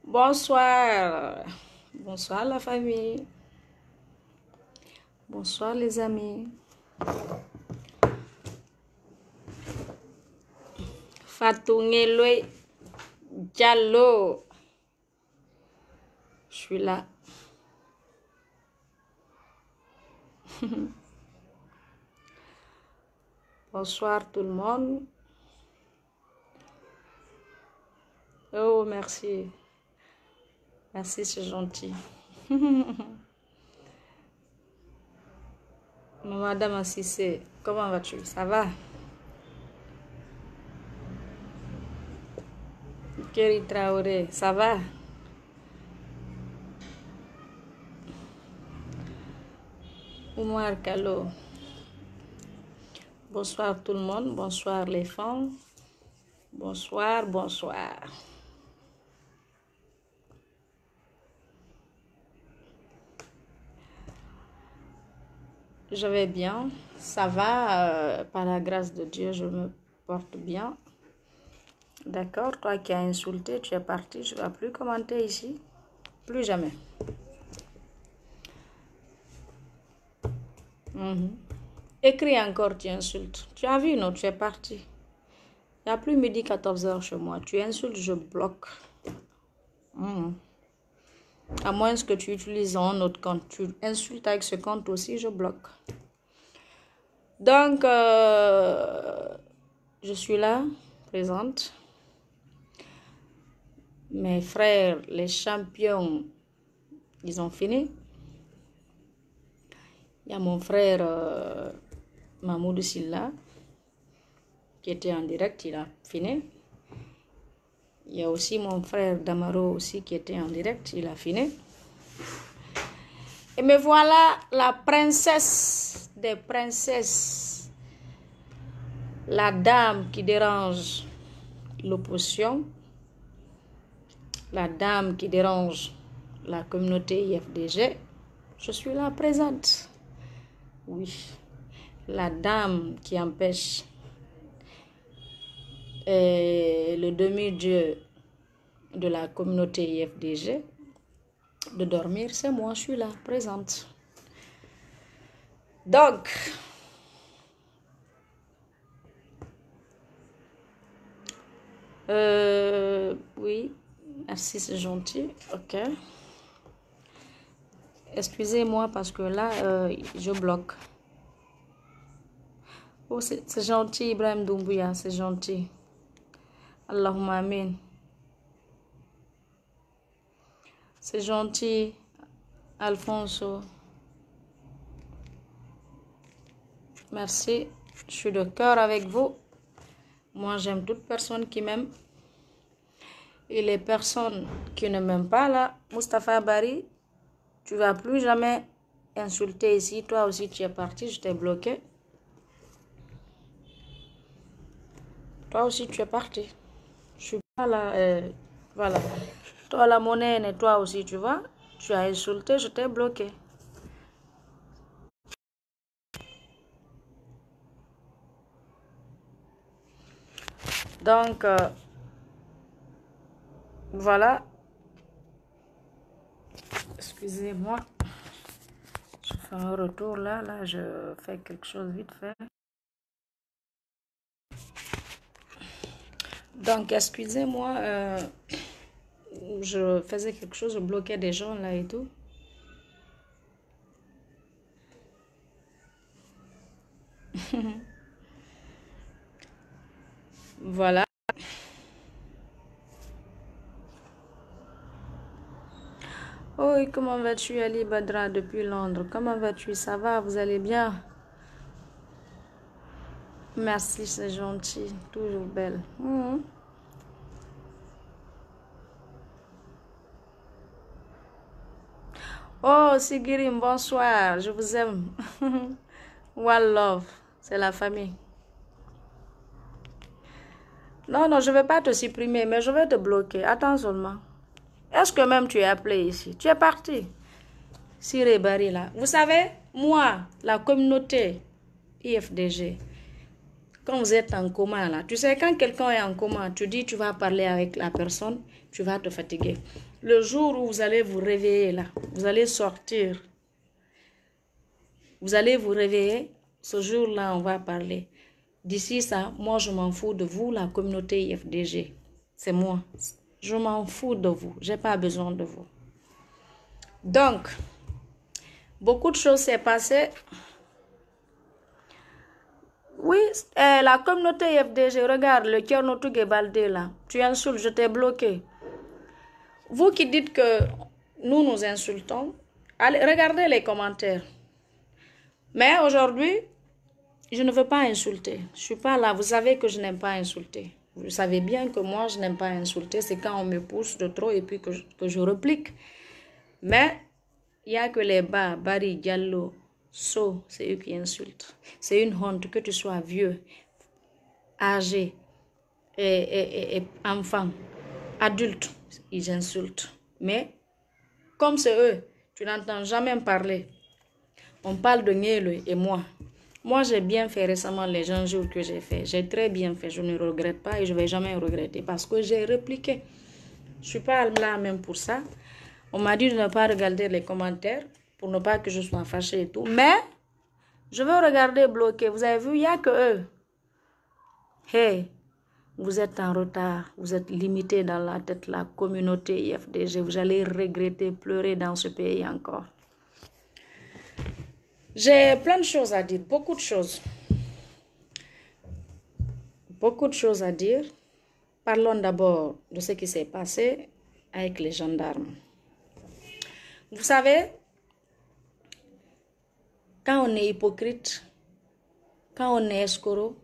Bonsoir. Bonsoir la famille. Bonsoir les amis. Fatou Ngeloy Diallo. Je suis là. Bonsoir tout le monde. Oh, merci. Merci, c'est gentil. Madame Assissé, comment vas-tu? Ça va? Kéry Traoré, ça va? Oumar Kalo. Bonsoir tout le monde. Bonsoir les femmes. Bonsoir, bonsoir. Je vais bien. Ça va. Par la grâce de Dieu, je me porte bien. D'accord? Toi qui as insulté, tu es parti. Je ne vais plus commenter ici. Plus jamais. Écris encore, tu insultes. Tu as vu, non? Tu es parti. Il n'y a plus midi 14h chez moi. Tu insultes, je bloque. À moins que tu utilises un autre compte. Tu insultes avec ce compte aussi, je bloque. Donc, je suis là, présente. Mes frères, les champions, ils ont fini. Il y a mon frère Mahmoud Silla qui était en direct, il a fini. Il y a aussi mon frère Damaro aussi qui était en direct, il a fini. Et me voilà la princesse des princesses, la dame qui dérange l'opposition, la dame qui dérange la communauté IFDG. Je suis là présente. Oui, la dame qui empêche le demi-dieu de la communauté IFDG de dormir, c'est moi, je suis là, présente. Donc, oui, merci, c'est gentil, ok. Excusez-moi parce que là, je bloque. Oh, c'est gentil, Ibrahim Doumbouya, c'est gentil. Allahumma amin. C'est gentil, Alfonso. Merci, je suis de cœur avec vous. Moi, j'aime toute personne qui m'aime. Et les personnes qui ne m'aiment pas, là, Mustapha Bari, tu ne vas plus jamais insulter ici. Toi aussi, tu es parti, je t'ai bloqué. Toi aussi, tu es parti. Je suis pas là. Voilà. Toi, la monnaie, et toi aussi, tu vois. Tu as insulté, je t'ai bloqué. Donc, voilà. Excusez-moi. Je fais un retour là. Là, je fais quelque chose vite fait. Donc, excusez-moi. Je faisais quelque chose, je bloquais des gens là et tout. Voilà. Oh, comment vas-tu, Ali Badra, depuis Londres? Comment vas-tu? Ça va? Vous allez bien? Merci, c'est gentil. Toujours belle. Oh, Sigirim, bonsoir. Je vous aime. One love. C'est la famille. Non, non, je ne vais pas te supprimer, mais je vais te bloquer. Attends seulement. Est-ce que même tu es appelé ici? Tu es parti. Siré Bari là. Vous savez, moi, la communauté IFDG, quand vous êtes en coma, là, tu sais, quand quelqu'un est en coma, tu dis, tu vas parler avec la personne, tu vas te fatiguer. Le jour où vous allez vous réveiller, là, vous allez sortir. Vous allez vous réveiller, ce jour-là, on va parler. D'ici ça, moi, je m'en fous de vous, la communauté IFDG. C'est moi. Je m'en fous de vous. Je n'ai pas besoin de vous. Donc, beaucoup de choses s'est passé. Oui, la communauté IFDG, regarde le Thierno Tougué Baldé là. Tu insultes, je t'ai bloqué. Vous qui dites que nous insultons, allez, regardez les commentaires. Mais aujourd'hui, je ne veux pas insulter. Je ne suis pas là. Vous savez que je n'aime pas insulter. Vous savez bien que moi, je n'aime pas insulter. C'est quand on me pousse de trop et puis que je réplique. Mais il n'y a que les bas, Barry, Diallo, So, c'est eux qui insultent. C'est une honte que tu sois vieux, âgé, et enfant, adulte, ils insultent. Mais comme c'est eux, tu n'entends jamais parler. On parle de Nielo et moi. Moi, j'ai bien fait récemment les injures que j'ai fait. J'ai très bien fait. Je ne regrette pas et je ne vais jamais regretter parce que j'ai répliqué. Je ne suis pas là même pour ça. On m'a dit de ne pas regarder les commentaires pour ne pas que je sois fâchée et tout. Mais je veux regarder bloqué. Vous avez vu, il n'y a que eux. Hey, vous êtes en retard. Vous êtes limité dans la tête, la communauté IFDG. Vous allez regretter, pleurer dans ce pays encore. J'ai plein de choses à dire, beaucoup de choses. Beaucoup de choses à dire. Parlons d'abord de ce qui s'est passé avec les gendarmes. Vous savez, quand on est hypocrite, quand on est escroc,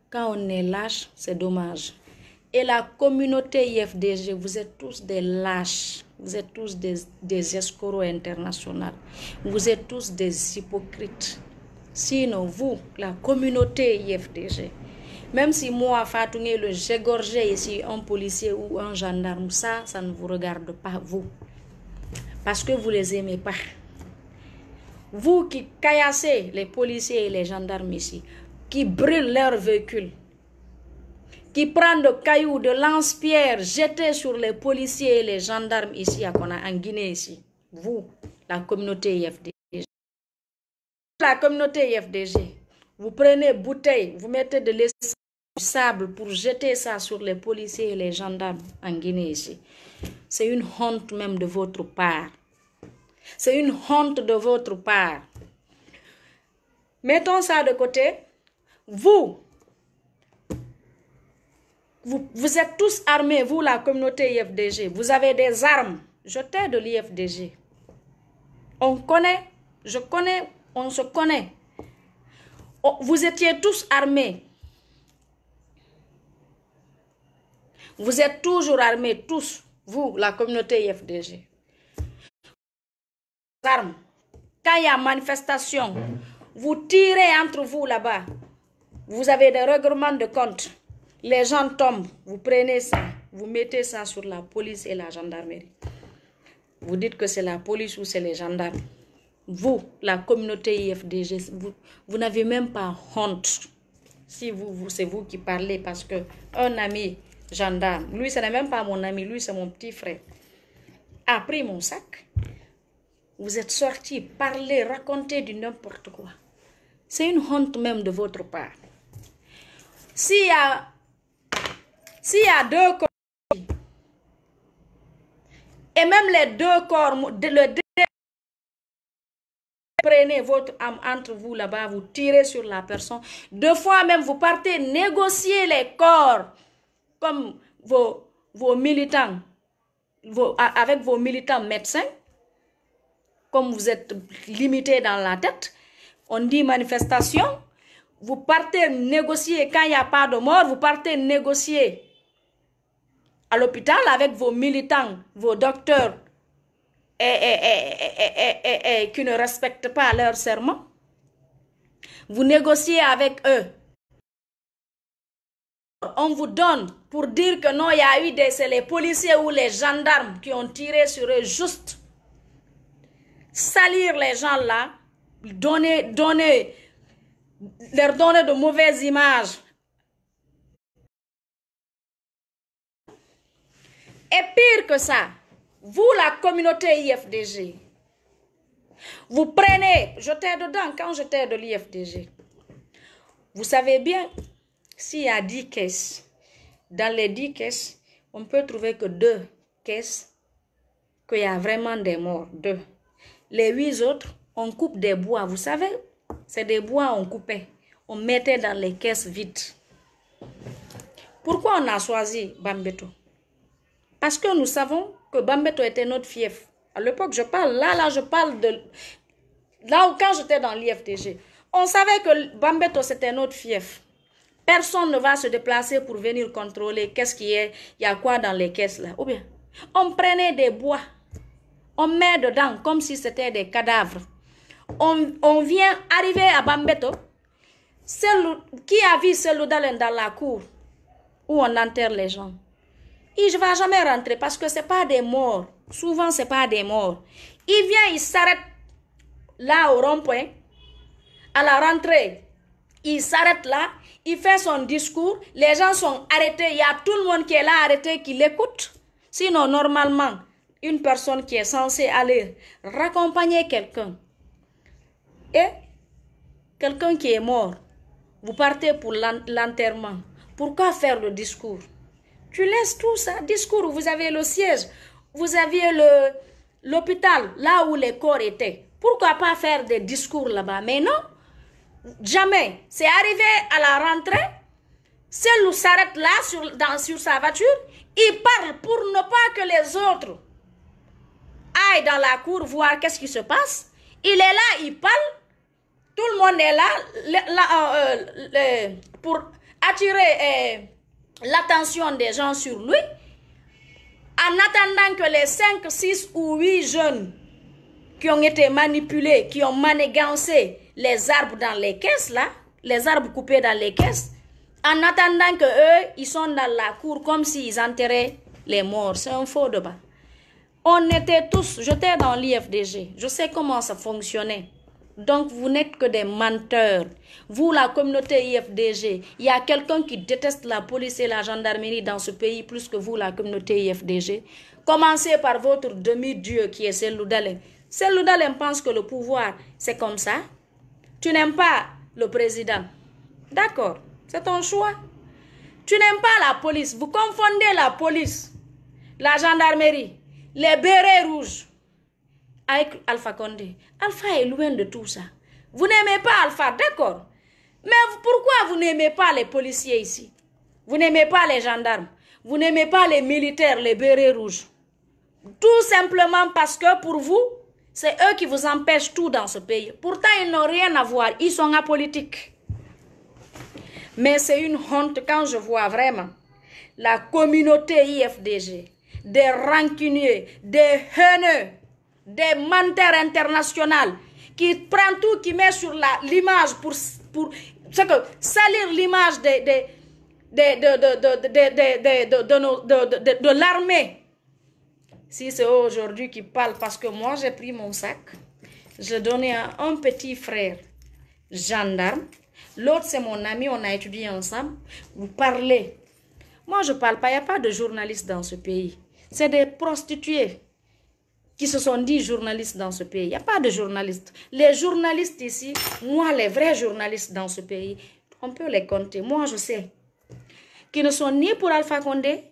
quand on est lâche, c'est dommage. Et la communauté IFDG, vous êtes tous des lâches. Vous êtes tous des escrocs internationaux. Vous êtes tous des hypocrites. Sinon, vous, la communauté IFDG, même si moi, Fatouné, j'ai gorgé ici un policier ou un gendarme, ça ne vous regarde pas, vous. Parce que vous ne les aimez pas. Vous qui caillassez les policiers et les gendarmes ici, qui brûlent leurs véhicules, qui prennent de cailloux, de lance-pierres jetés sur les policiers et les gendarmes ici en Guinée ici. Vous, la communauté IFDG. La communauté IFDG, vous prenez bouteille, vous mettez de l'essence, du sable pour jeter ça sur les policiers et les gendarmes en Guinée ici. C'est une honte même de votre part. C'est une honte de votre part. Mettons ça de côté. Vous êtes tous armés, vous, la communauté IFDG. Vous avez des armes. Je t'aide de l'IFDG. On connaît, je connais, on se connaît. Vous étiez tous armés. Vous êtes toujours armés, tous, vous, la communauté IFDG. Armes. Quand il y a manifestation, vous tirez entre vous là-bas. Vous avez des règlements de compte. Les gens tombent, vous prenez ça, vous mettez ça sur la police et la gendarmerie. Vous dites que c'est la police ou c'est les gendarmes. Vous, la communauté IFDG, vous n'avez même pas honte. Si c'est vous qui parlez parce que un ami gendarme, lui ce n'est même pas mon ami, lui c'est mon petit frère, a pris mon sac. Vous êtes sortis, parler, raconter du n'importe quoi. C'est une honte même de votre part. S'il y a deux corps, et même les deux corps, prenez votre âme entre vous là-bas, vous tirez sur la personne. Deux fois même, vous partez négocier les corps comme vos militants, avec vos militants médecins. Comme vous êtes limité dans la tête, on dit manifestation, vous partez négocier quand il n'y a pas de mort, vous partez négocier à l'hôpital avec vos militants, vos docteurs qui ne respectent pas leur serment. Vous négociez avec eux. On vous donne pour dire que non, il y a eu c'est les policiers ou les gendarmes qui ont tiré sur eux juste. Salir les gens là, leur donner de mauvaises images Et pire que ça, vous, la communauté IFDG, vous prenez, j'étais dedans quand j'étais de l'IFDG. Vous savez bien, s'il y a 10 caisses, dans les 10 caisses, on peut trouver que 2 caisses, qu'il y a vraiment des morts, 2. Les 8 autres, on coupe des bois, vous savez, c'est des bois on coupait, on mettait dans les caisses vides. Pourquoi on a choisi Bambeto? Parce que nous savons que Bambeto était notre fief. À l'époque, je parle, là, je parle de... Là où quand j'étais dans l'IFDG, on savait que Bambeto, c'était notre fief. Personne ne va se déplacer pour venir contrôler qu'est-ce qu'il y a, il y a quoi dans les caisses là. Ou bien, on prenait des bois, on met dedans comme si c'était des cadavres. On vient arriver à Bambeto, qui a vu Seloudalen dans la cour où on enterre les gens. Il ne va jamais rentrer parce que ce n'est pas des morts. Souvent, ce n'est pas des morts. Il vient, il s'arrête là au rond-point. À la rentrée, il s'arrête là. Il fait son discours. Les gens sont arrêtés. Il y a tout le monde qui est là arrêté, qui l'écoute. Sinon, normalement, une personne qui est censée aller raccompagner quelqu'un et quelqu'un qui est mort, vous partez pour l'enterrement. Pourquoi faire le discours? Tu laisses tout ça, discours, vous avez le siège, vous aviez l'hôpital, là où les corps étaient. Pourquoi pas faire des discours là-bas? Mais non, jamais. C'est arrivé à la rentrée, Cellou s'arrête là sur sa voiture, il parle pour ne pas que les autres aillent dans la cour voir qu'est-ce qui se passe. Il est là, il parle, tout le monde est là pour attirer... l'attention des gens sur lui, en attendant que les 5, 6 ou 8 jeunes qui ont été manipulés, qui ont manigancé les arbres dans les caisses, là, les arbres coupés dans les caisses, en attendant que eux, ils sont dans la cour comme s'ils enterraient les morts. C'est un faux débat. On était tous, j'étais dans l'IFDG, je sais comment ça fonctionnait. Donc, vous n'êtes que des menteurs. Vous, la communauté IFDG, il y a quelqu'un qui déteste la police et la gendarmerie dans ce pays plus que vous, la communauté IFDG. Commencez par votre demi-dieu qui est Seloudalen. Seloudalen pense que le pouvoir, c'est comme ça. Tu n'aimes pas le président. D'accord, c'est ton choix. Tu n'aimes pas la police. Vous confondez la police, la gendarmerie, les bérets rouges avec Alpha Condé. Alpha est loin de tout ça. Vous n'aimez pas Alpha, d'accord. Mais pourquoi vous n'aimez pas les policiers ici? Vous n'aimez pas les gendarmes? Vous n'aimez pas les militaires, les bérets rouges? Tout simplement parce que pour vous, c'est eux qui vous empêchent tout dans ce pays. Pourtant, ils n'ont rien à voir. Ils sont apolitiques. Mais c'est une honte quand je vois vraiment la communauté IFDG, des rancuniers, des haineux, des menteurs internationaux qui prennent tout, qui met sur l'image pour salir l'image de l'armée. Si c'est aujourd'hui qui parle, parce que moi j'ai pris mon sac, j'ai donné à un petit frère gendarme, l'autre c'est mon ami, on a étudié ensemble, vous parlez. Moi je parle pas, il n'y a pas de journalistes dans ce pays, c'est des prostituées qui se sont dit journalistes dans ce pays. Il n'y a pas de journalistes. Les journalistes ici, moi, les vrais journalistes dans ce pays, on peut les compter. Moi, je sais. Qui ne sont ni pour Alpha Condé,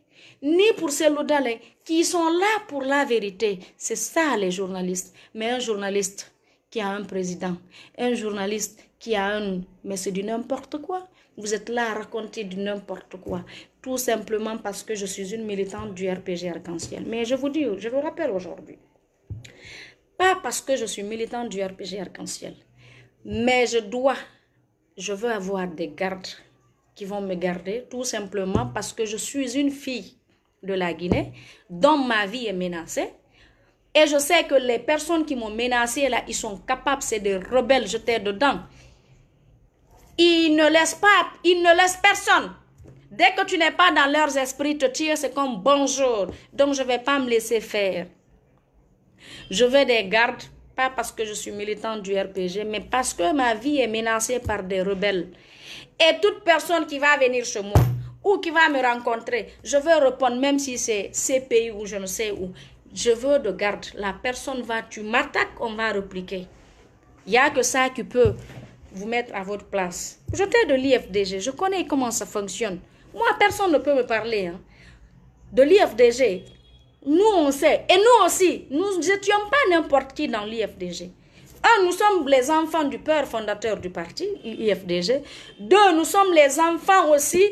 ni pour Seloudalen, qui sont là pour la vérité. C'est ça, les journalistes. Mais un journaliste qui a un président, un journaliste qui a un... Mais c'est du n'importe quoi. Vous êtes là à raconter du n'importe quoi. Tout simplement parce que je suis une militante du RPG Arc-en-Ciel. Mais je vous rappelle aujourd'hui, pas parce que je suis militante du RPG Arc-en-Ciel, mais je veux avoir des gardes qui vont me garder, tout simplement parce que je suis une fille de la Guinée, dont ma vie est menacée. Et je sais que les personnes qui m'ont menacée là, ils sont capables, c'est des rebelles, j'étais dedans. Ils ne laissent personne. Dès que tu n'es pas dans leurs esprits, te tirer, c'est comme bonjour. Donc je ne vais pas me laisser faire. Je veux des gardes, pas parce que je suis militante du RPG, mais parce que ma vie est menacée par des rebelles. Et toute personne qui va venir chez moi, ou qui va me rencontrer, je vais répondre même si c'est ces pays ou je ne sais où. Je veux de garde. La personne va, tu m'attaques, on va répliquer. Il n'y a que ça qui peut vous mettre à votre place. J'étais de l'IFDG, je connais comment ça fonctionne. Moi, personne ne peut me parler hein. De l'IFDG. Nous, on sait. Et nous aussi, nous n'étions pas n'importe qui dans l'IFDG. Un, nous sommes les enfants du père fondateur du parti, IFDG. Deux, nous sommes les enfants aussi.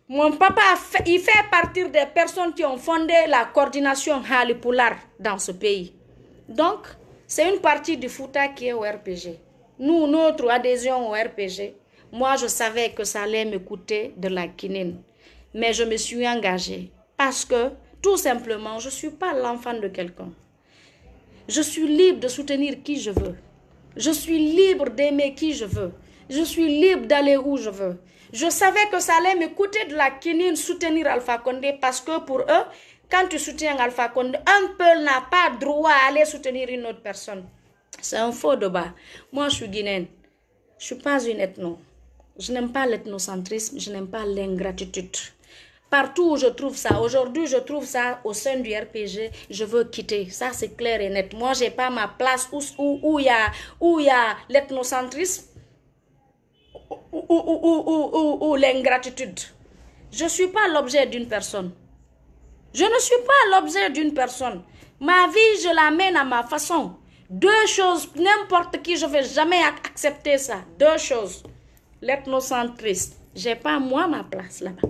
Mon papa, il fait partie des personnes qui ont fondé la coordination Halipular dans ce pays. Donc, c'est une partie du Fouta qui est au RPG. Nous, notre adhésion au RPG, moi, je savais que ça allait me coûter de la quinine. Mais je me suis engagée parce que, tout simplement, je ne suis pas l'enfant de quelqu'un. Je suis libre de soutenir qui je veux. Je suis libre d'aimer qui je veux. Je suis libre d'aller où je veux. Je savais que ça allait me coûter de la quinine soutenir Alpha Condé parce que pour eux, quand tu soutiens Alpha Condé, un peuple n'a pas droit à aller soutenir une autre personne. C'est un faux débat. Moi, je suis guinéenne. Je ne suis pas une ethno. Je n'aime pas l'ethnocentrisme, je n'aime pas l'ingratitude. Partout où je trouve ça, aujourd'hui je trouve ça au sein du RPG, je veux quitter. Ça c'est clair et net. Moi, je n'ai pas ma place où il y a l'ethnocentrisme ou l'ingratitude. Je ne suis pas l'objet d'une personne. Je ne suis pas l'objet d'une personne. Ma vie, je la mène à ma façon. Deux choses, n'importe qui, je ne vais jamais accepter ça. Deux choses. L'ethnocentrisme, je n'ai pas moi ma place là-bas.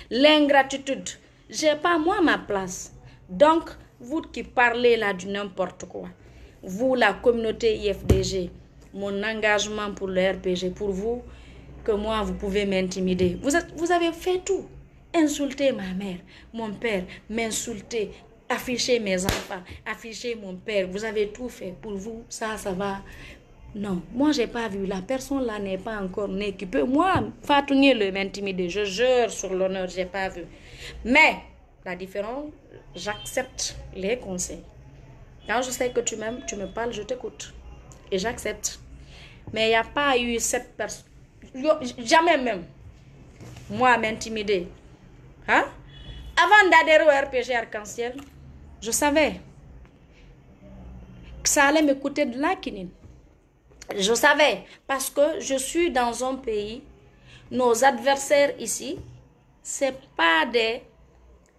L'ingratitude, je n'ai pas moi ma place. Donc, vous qui parlez là du n'importe quoi, vous la communauté IFDG, mon engagement pour le RPG, pour vous, que moi vous pouvez m'intimider. Vous avez fait tout. Insulter ma mère, mon père, m'insulter, afficher mes enfants, afficher mon père. Vous avez tout fait. Pour vous, ça va. Non, moi, je n'ai pas vu. La personne là n'est pas encore née qui peut. Moi, Fatou Niele m'intimider. Je jure sur l'honneur, je n'ai pas vu. Mais, la différence, j'accepte les conseils. Quand je sais que tu m'aimes, tu me parles, je t'écoute. Et j'accepte. Mais il n'y a pas eu cette personne. Jamais même. Moi, m'intimider. Hein? Avant d'adhérer au RPG Arc-en-Ciel, je savais que ça allait me coûter de la quinine. Je savais, parce que je suis dans un pays, nos adversaires ici, ce n'est pas des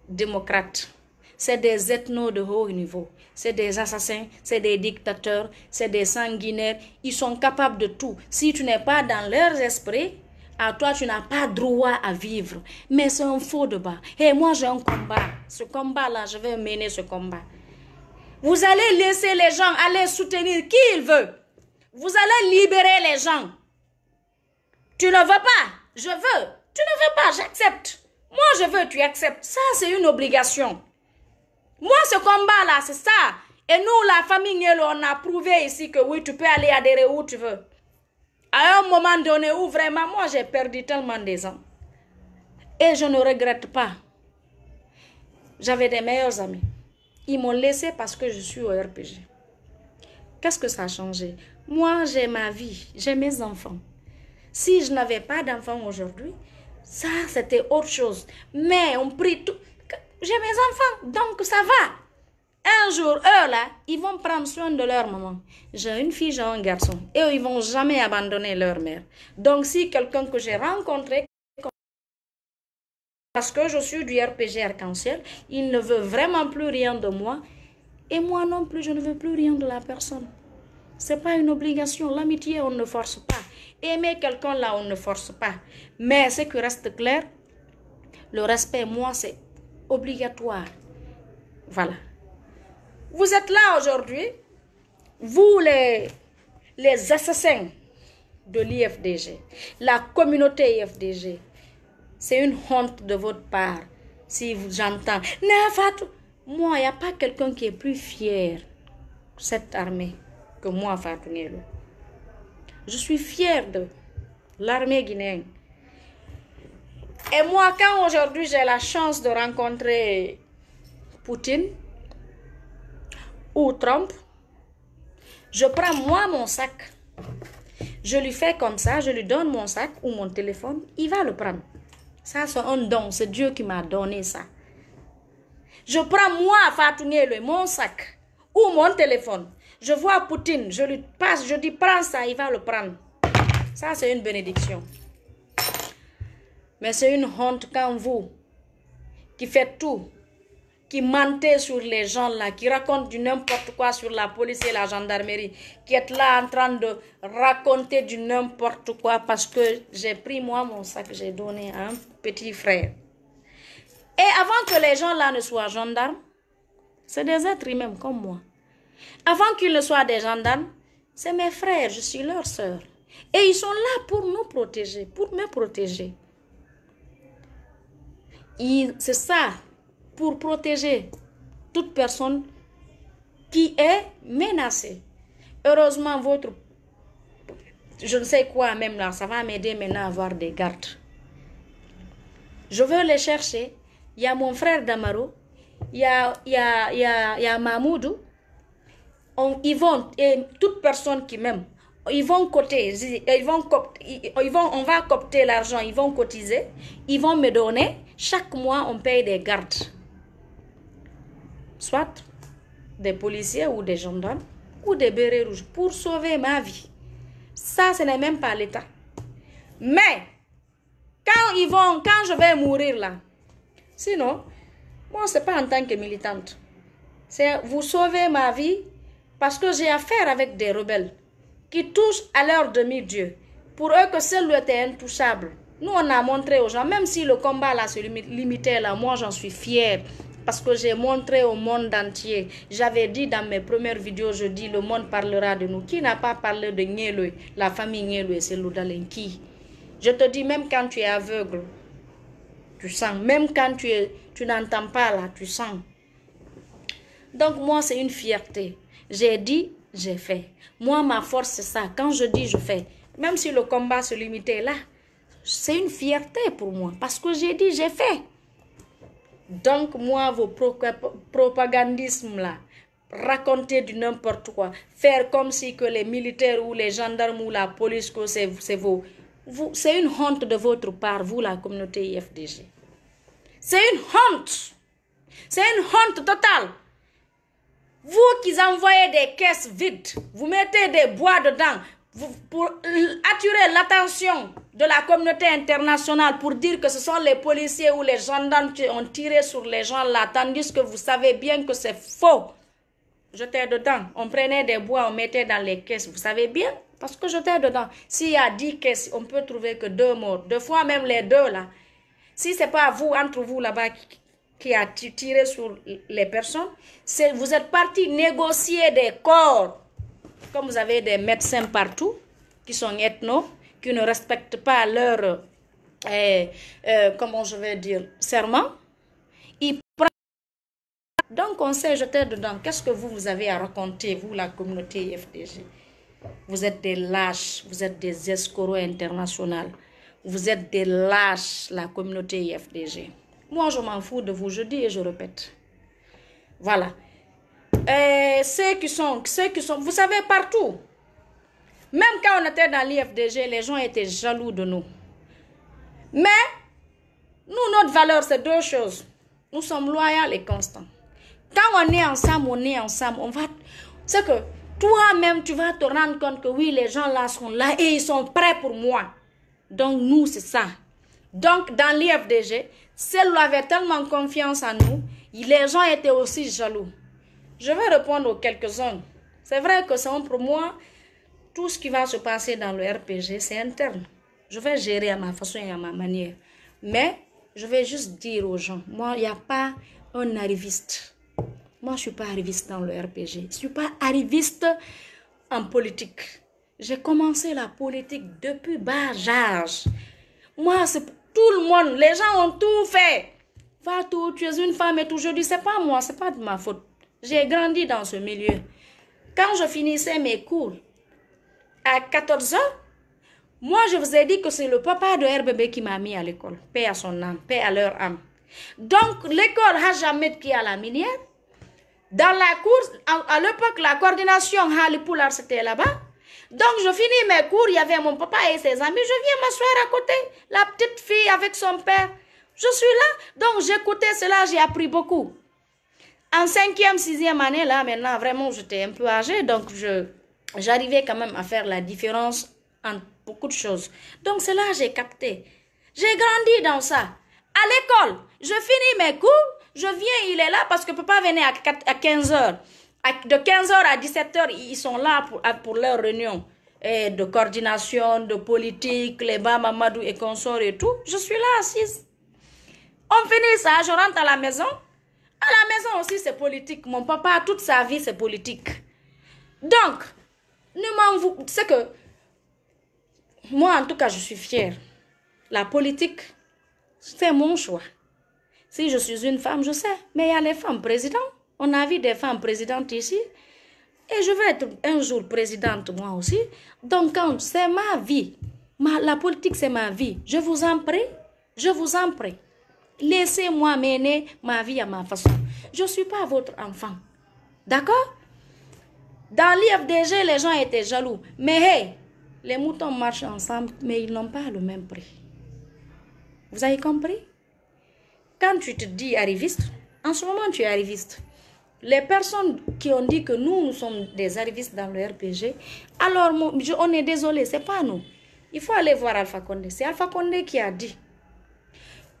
démocrates, c'est des ethnos de haut niveau, c'est des assassins, c'est des dictateurs, c'est des sanguinaires, ils sont capables de tout. Si tu n'es pas dans leurs esprits, à toi, tu n'as pas droit à vivre. Mais c'est un faux débat. Et moi, j'ai un combat. Ce combat-là, je vais mener ce combat. Vous allez laisser les gens aller soutenir qui ils veulent. Vous allez libérer les gens. Tu ne veux pas, je veux. Tu ne veux pas, j'accepte. Moi, je veux, tu acceptes. Ça, c'est une obligation. Moi, ce combat-là, c'est ça. Et nous, la famille Niele, on a prouvé ici que oui, tu peux aller adhérer où tu veux. À un moment donné où vraiment, moi, j'ai perdu tellement des ans. Et je ne regrette pas. J'avais des meilleurs amis. Ils m'ont laissé parce que je suis au RPG. Qu'est-ce que ça a changé? Moi, j'ai ma vie, j'ai mes enfants. Si je n'avais pas d'enfants aujourd'hui, ça, c'était autre chose. Mais on prie tout. J'ai mes enfants, donc ça va. Un jour, eux là, ils vont prendre soin de leur maman. J'ai une fille, j'ai un garçon. Et eux, ils ne vont jamais abandonner leur mère. Donc, si quelqu'un que j'ai rencontré, parce que je suis du RPG Arc-en-Ciel, il ne veut vraiment plus rien de moi. Et moi non plus, je ne veux plus rien de la personne. Ce n'est pas une obligation. L'amitié, on ne force pas. Aimer quelqu'un là, on ne force pas. Mais ce qui reste clair, le respect, moi, c'est obligatoire. Voilà. Vous êtes là aujourd'hui, vous les assassins de l'IFDG, la communauté IFDG. C'est une honte de votre part si j'entends. Moi, il n'y a pas quelqu'un qui est plus fier de cette armée que moi, Fatou Niele. Je suis fière de l'armée guinéenne. Et moi, quand aujourd'hui j'ai la chance de rencontrer Poutine ou Trump, je prends moi mon sac. Je lui fais comme ça, je lui donne mon sac ou mon téléphone, il va le prendre. Ça, c'est un don. C'est Dieu qui m'a donné ça. Je prends moi, Fatou Niéloy, mon sac ou mon téléphone. Je vois Poutine, je lui passe, je dis prends ça, il va le prendre. Ça, c'est une bénédiction. Mais c'est une honte quand vous, qui faites tout, qui mentez sur les gens là, qui racontent du n'importe quoi sur la police et la gendarmerie, qui êtes là en train de raconter du n'importe quoi parce que j'ai pris moi mon sac, j'ai donné à un petit frère. Et avant que les gens là ne soient gendarmes, c'est des êtres humains comme moi. Avant qu'ils ne soient des gendarmes, c'est mes frères, je suis leur sœur. Et ils sont là pour nous protéger, pour me protéger. C'est ça, pour protéger toute personne qui est menacée. Heureusement, votre, je ne sais quoi même là, ça va m'aider maintenant à avoir des gardes. Je veux les chercher. Il y a mon frère Damaro, il y a Mahmoudou. Ils vont, et toute personne qui m'aime, ils vont coter, on va copter l'argent, ils vont cotiser, ils vont me donner, chaque mois on paye des gardes. Soit des policiers ou des gendarmes ou des bérets rouges pour sauver ma vie. Ça, ce n'est même pas l'État. Mais, quand je vais mourir là, sinon, moi, ce n'est pas en tant que militante. C'est vous sauver ma vie parce que j'ai affaire avec des rebelles qui touchent à leur demi-dieu. Pour eux, que seul est intouchable. Nous, on a montré aux gens, même si le combat là se limitait là, moi, j'en suis fière. Parce que j'ai montré au monde entier. J'avais dit dans mes premières vidéos, je dis, le monde parlera de nous. Qui n'a pas parlé de Niéloy? La famille Niéloy, c'est Loudalenki. Je te dis, même quand tu es aveugle, tu sens. Même quand tu n'entends pas là, tu sens. Donc moi, c'est une fierté. J'ai dit, j'ai fait. Moi, ma force, c'est ça. Quand je dis, je fais. Même si le combat se limitait là, c'est une fierté pour moi. Parce que j'ai dit, j'ai fait. Donc, moi, vos propagandismes là, raconter du n'importe quoi, faire comme si que les militaires ou les gendarmes ou la police, que c'est c'est une honte de votre part, vous, la communauté IFDG. C'est une honte. C'est une honte totale. Vous qui envoyez des caisses vides, vous mettez des bois dedans pour attirer l'attention de la communauté internationale pour dire que ce sont les policiers ou les gendarmes qui ont tiré sur les gens là, tandis que vous savez bien que c'est faux. J'étais dedans. On prenait des bois, on mettait dans les caisses. Vous savez bien, parce que j'étais dedans. S'il y a 10 caisses, on peut trouver que 2 morts. Deux fois même les 2 là. Si ce n'est pas vous, entre vous là-bas, qui a tiré sur les personnes, vous êtes partis négocier des corps. Comme vous avez des médecins partout, qui sont ethnos, qui ne respectent pas leur, comment je vais dire, serment, ils prennent. Donc on s'est jeté dedans. Qu'est-ce que vous avez à raconter, vous, la communauté IFDG? Vous êtes des lâches, vous êtes des escrocs internationaux. Vous êtes des lâches, la communauté IFDG. Moi, je m'en fous de vous, je dis et je répète. Voilà. Ceux qui sont, vous savez, partout. Même quand on était dans l'IFDG, les gens étaient jaloux de nous. Mais, nous, notre valeur, c'est 2 choses. Nous sommes loyaux et constants. Quand on est ensemble, on va... C'est que toi-même, tu vas te rendre compte que oui, les gens là sont là et ils sont prêts pour moi. Donc, nous, c'est ça. Donc, dans l'IFDG, celle-là avait tellement confiance en nous, les gens étaient aussi jaloux. Je vais répondre aux quelques-uns. C'est vrai que c'est pour moi, tout ce qui va se passer dans le RPG, c'est interne. Je vais gérer à ma façon et à ma manière. Mais, je vais juste dire aux gens, moi, il n'y a pas un arriviste. Moi, je ne suis pas arriviste dans le RPG. Je ne suis pas arriviste en politique. J'ai commencé la politique depuis bas âge. Moi, c'est tout le monde. Les gens ont tout fait. Fatou, tu es une femme et tout. Je dis, c'est pas moi, c'est pas de ma faute. J'ai grandi dans ce milieu. Quand je finissais mes cours à 14 ans, moi, je vous ai dit que c'est le papa de RBB qui m'a mis à l'école. Paix à son âme, paix à leur âme. Donc, l'école Hajjamed qui est à la minière, dans la course, à l'époque, la coordination Halipoulard, c'était là-bas. Donc, je finis mes cours, il y avait mon papa et ses amis. Je viens m'asseoir à côté, la petite fille avec son père. Je suis là. Donc, j'écoutais cela, j'ai appris beaucoup. En 5e, 6e année, là, maintenant, vraiment, j'étais un peu âgée. Donc, j'arrivais quand même à faire la différence entre beaucoup de choses. Donc, cela, j'ai capté. J'ai grandi dans ça. À l'école, je finis mes cours, je viens, il est là parce que papa venait à 15 heures. De 15 heures à 17 heures, ils sont là pour leur réunion de coordination, de politique, les bas Mamadou et consorts et tout. Je suis là assise. On finit ça, je rentre à la maison. À la maison aussi, c'est politique. Mon papa, toute sa vie, c'est politique. Donc, c'est que moi, en tout cas, je suis fière. La politique, c'est mon choix. Si je suis une femme, je sais. Mais il y a les femmes présidentes. On a vu des femmes présidentes ici. Et je vais être un jour présidente, moi aussi. Donc, c'est ma vie. La politique, c'est ma vie. Je vous en prie. Je vous en prie. Laissez-moi mener ma vie à ma façon. Je ne suis pas votre enfant. D'accord? Dans l'IFDG, les gens étaient jaloux. Mais hey, les moutons marchent ensemble, mais ils n'ont pas le même prix. Vous avez compris? Quand tu te dis arriviste, en ce moment tu es arriviste. Les personnes qui ont dit que nous sommes des arrivistes dans le RPG, alors on est désolé, ce n'est pas nous. Il faut aller voir Alpha Condé. C'est Alpha Condé qui a dit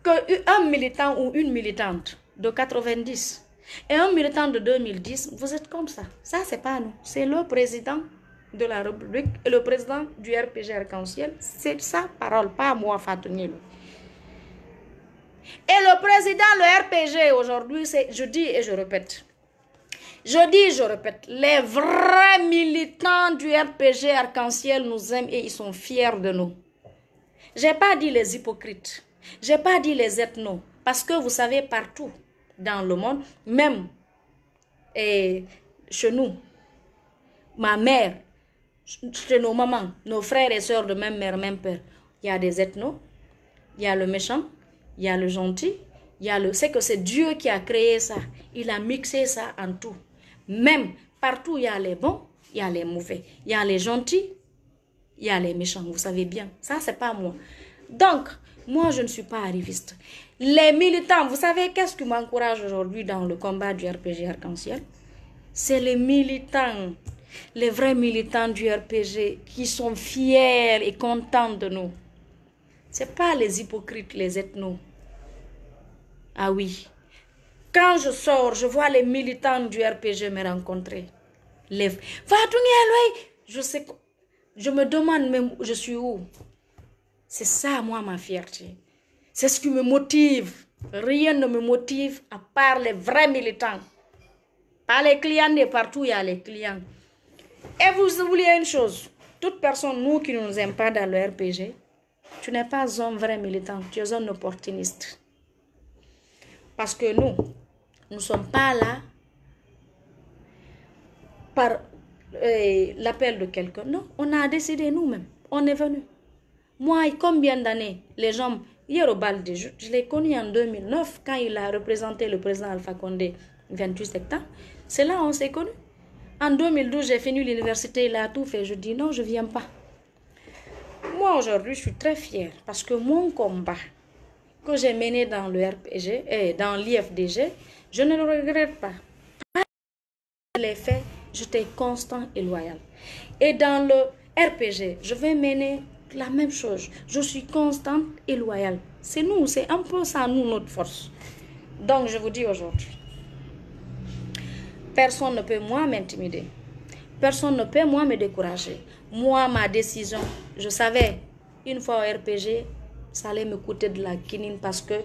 qu'un militant ou une militante de 90 et un militant de 2010, vous êtes comme ça. Ça, c'est pas nous. C'est le président de la République et le président du RPG Arc-en-Ciel. C'est sa parole, pas moi, Fatou Nielo. Et le président, le RPG aujourd'hui, je dis et je répète. Je dis et je répète. Les vrais militants du RPG Arc-en-Ciel nous aiment et ils sont fiers de nous. Je n'ai pas dit les hypocrites. Je n'ai pas dit les ethnos. Parce que vous savez, partout dans le monde, même chez nous, ma mère, chez nos mamans, nos frères et sœurs de même mère, même père, il y a des ethnos, il y a le méchant, il y a le gentil, c'est que c'est Dieu qui a créé ça. Il a mixé ça en tout. Même partout, il y a les bons, il y a les mauvais. Il y a les gentils, il y a les méchants. Vous savez bien. Ça, c'est pas moi. Donc, moi, je ne suis pas arriviste. Les militants, vous savez qu'est-ce qui m'encourage aujourd'hui dans le combat du RPG Arc-en-Ciel? C'est les militants, les vrais militants du RPG qui sont fiers et contents de nous. Ce n'est pas les hypocrites, les ethnos. Ah oui. Quand je sors, je vois les militants du RPG me rencontrer. Je me demande même, je suis où? C'est ça, moi, ma fierté. C'est ce qui me motive. Rien ne me motive à part les vrais militants. Pas les clients de partout, il y a les clients. Et vous oubliez une chose. Toute personne, nous qui ne nous aime pas dans le RPG, tu n'es pas un vrai militant, tu es un opportuniste. Parce que nous ne sommes pas là par l'appel de quelqu'un. Non, on a décidé nous-mêmes. On est venu. Moi, combien d'années, les gens, hier au bal des jeux, je l'ai connu en 2009, quand il a représenté le président Alpha Condé, 28 septembre. C'est là on s'est connus. En 2012, j'ai fini l'université, il a tout fait. Je dis non, je ne viens pas. Moi, aujourd'hui, je suis très fière parce que mon combat que j'ai mené dans le RPG et dans l'IFDG, je ne le regrette pas. Je l'ai fait, j'étais constant et loyal. Et dans le RPG, je vais mener la même chose. Je suis constante et loyale. C'est nous, c'est un peu ça, nous, notre force. Donc, je vous dis aujourd'hui, personne ne peut, moi, m'intimider. Personne ne peut, moi, me décourager. Moi, ma décision, je savais, une fois au RPG, ça allait me coûter de la quinine parce que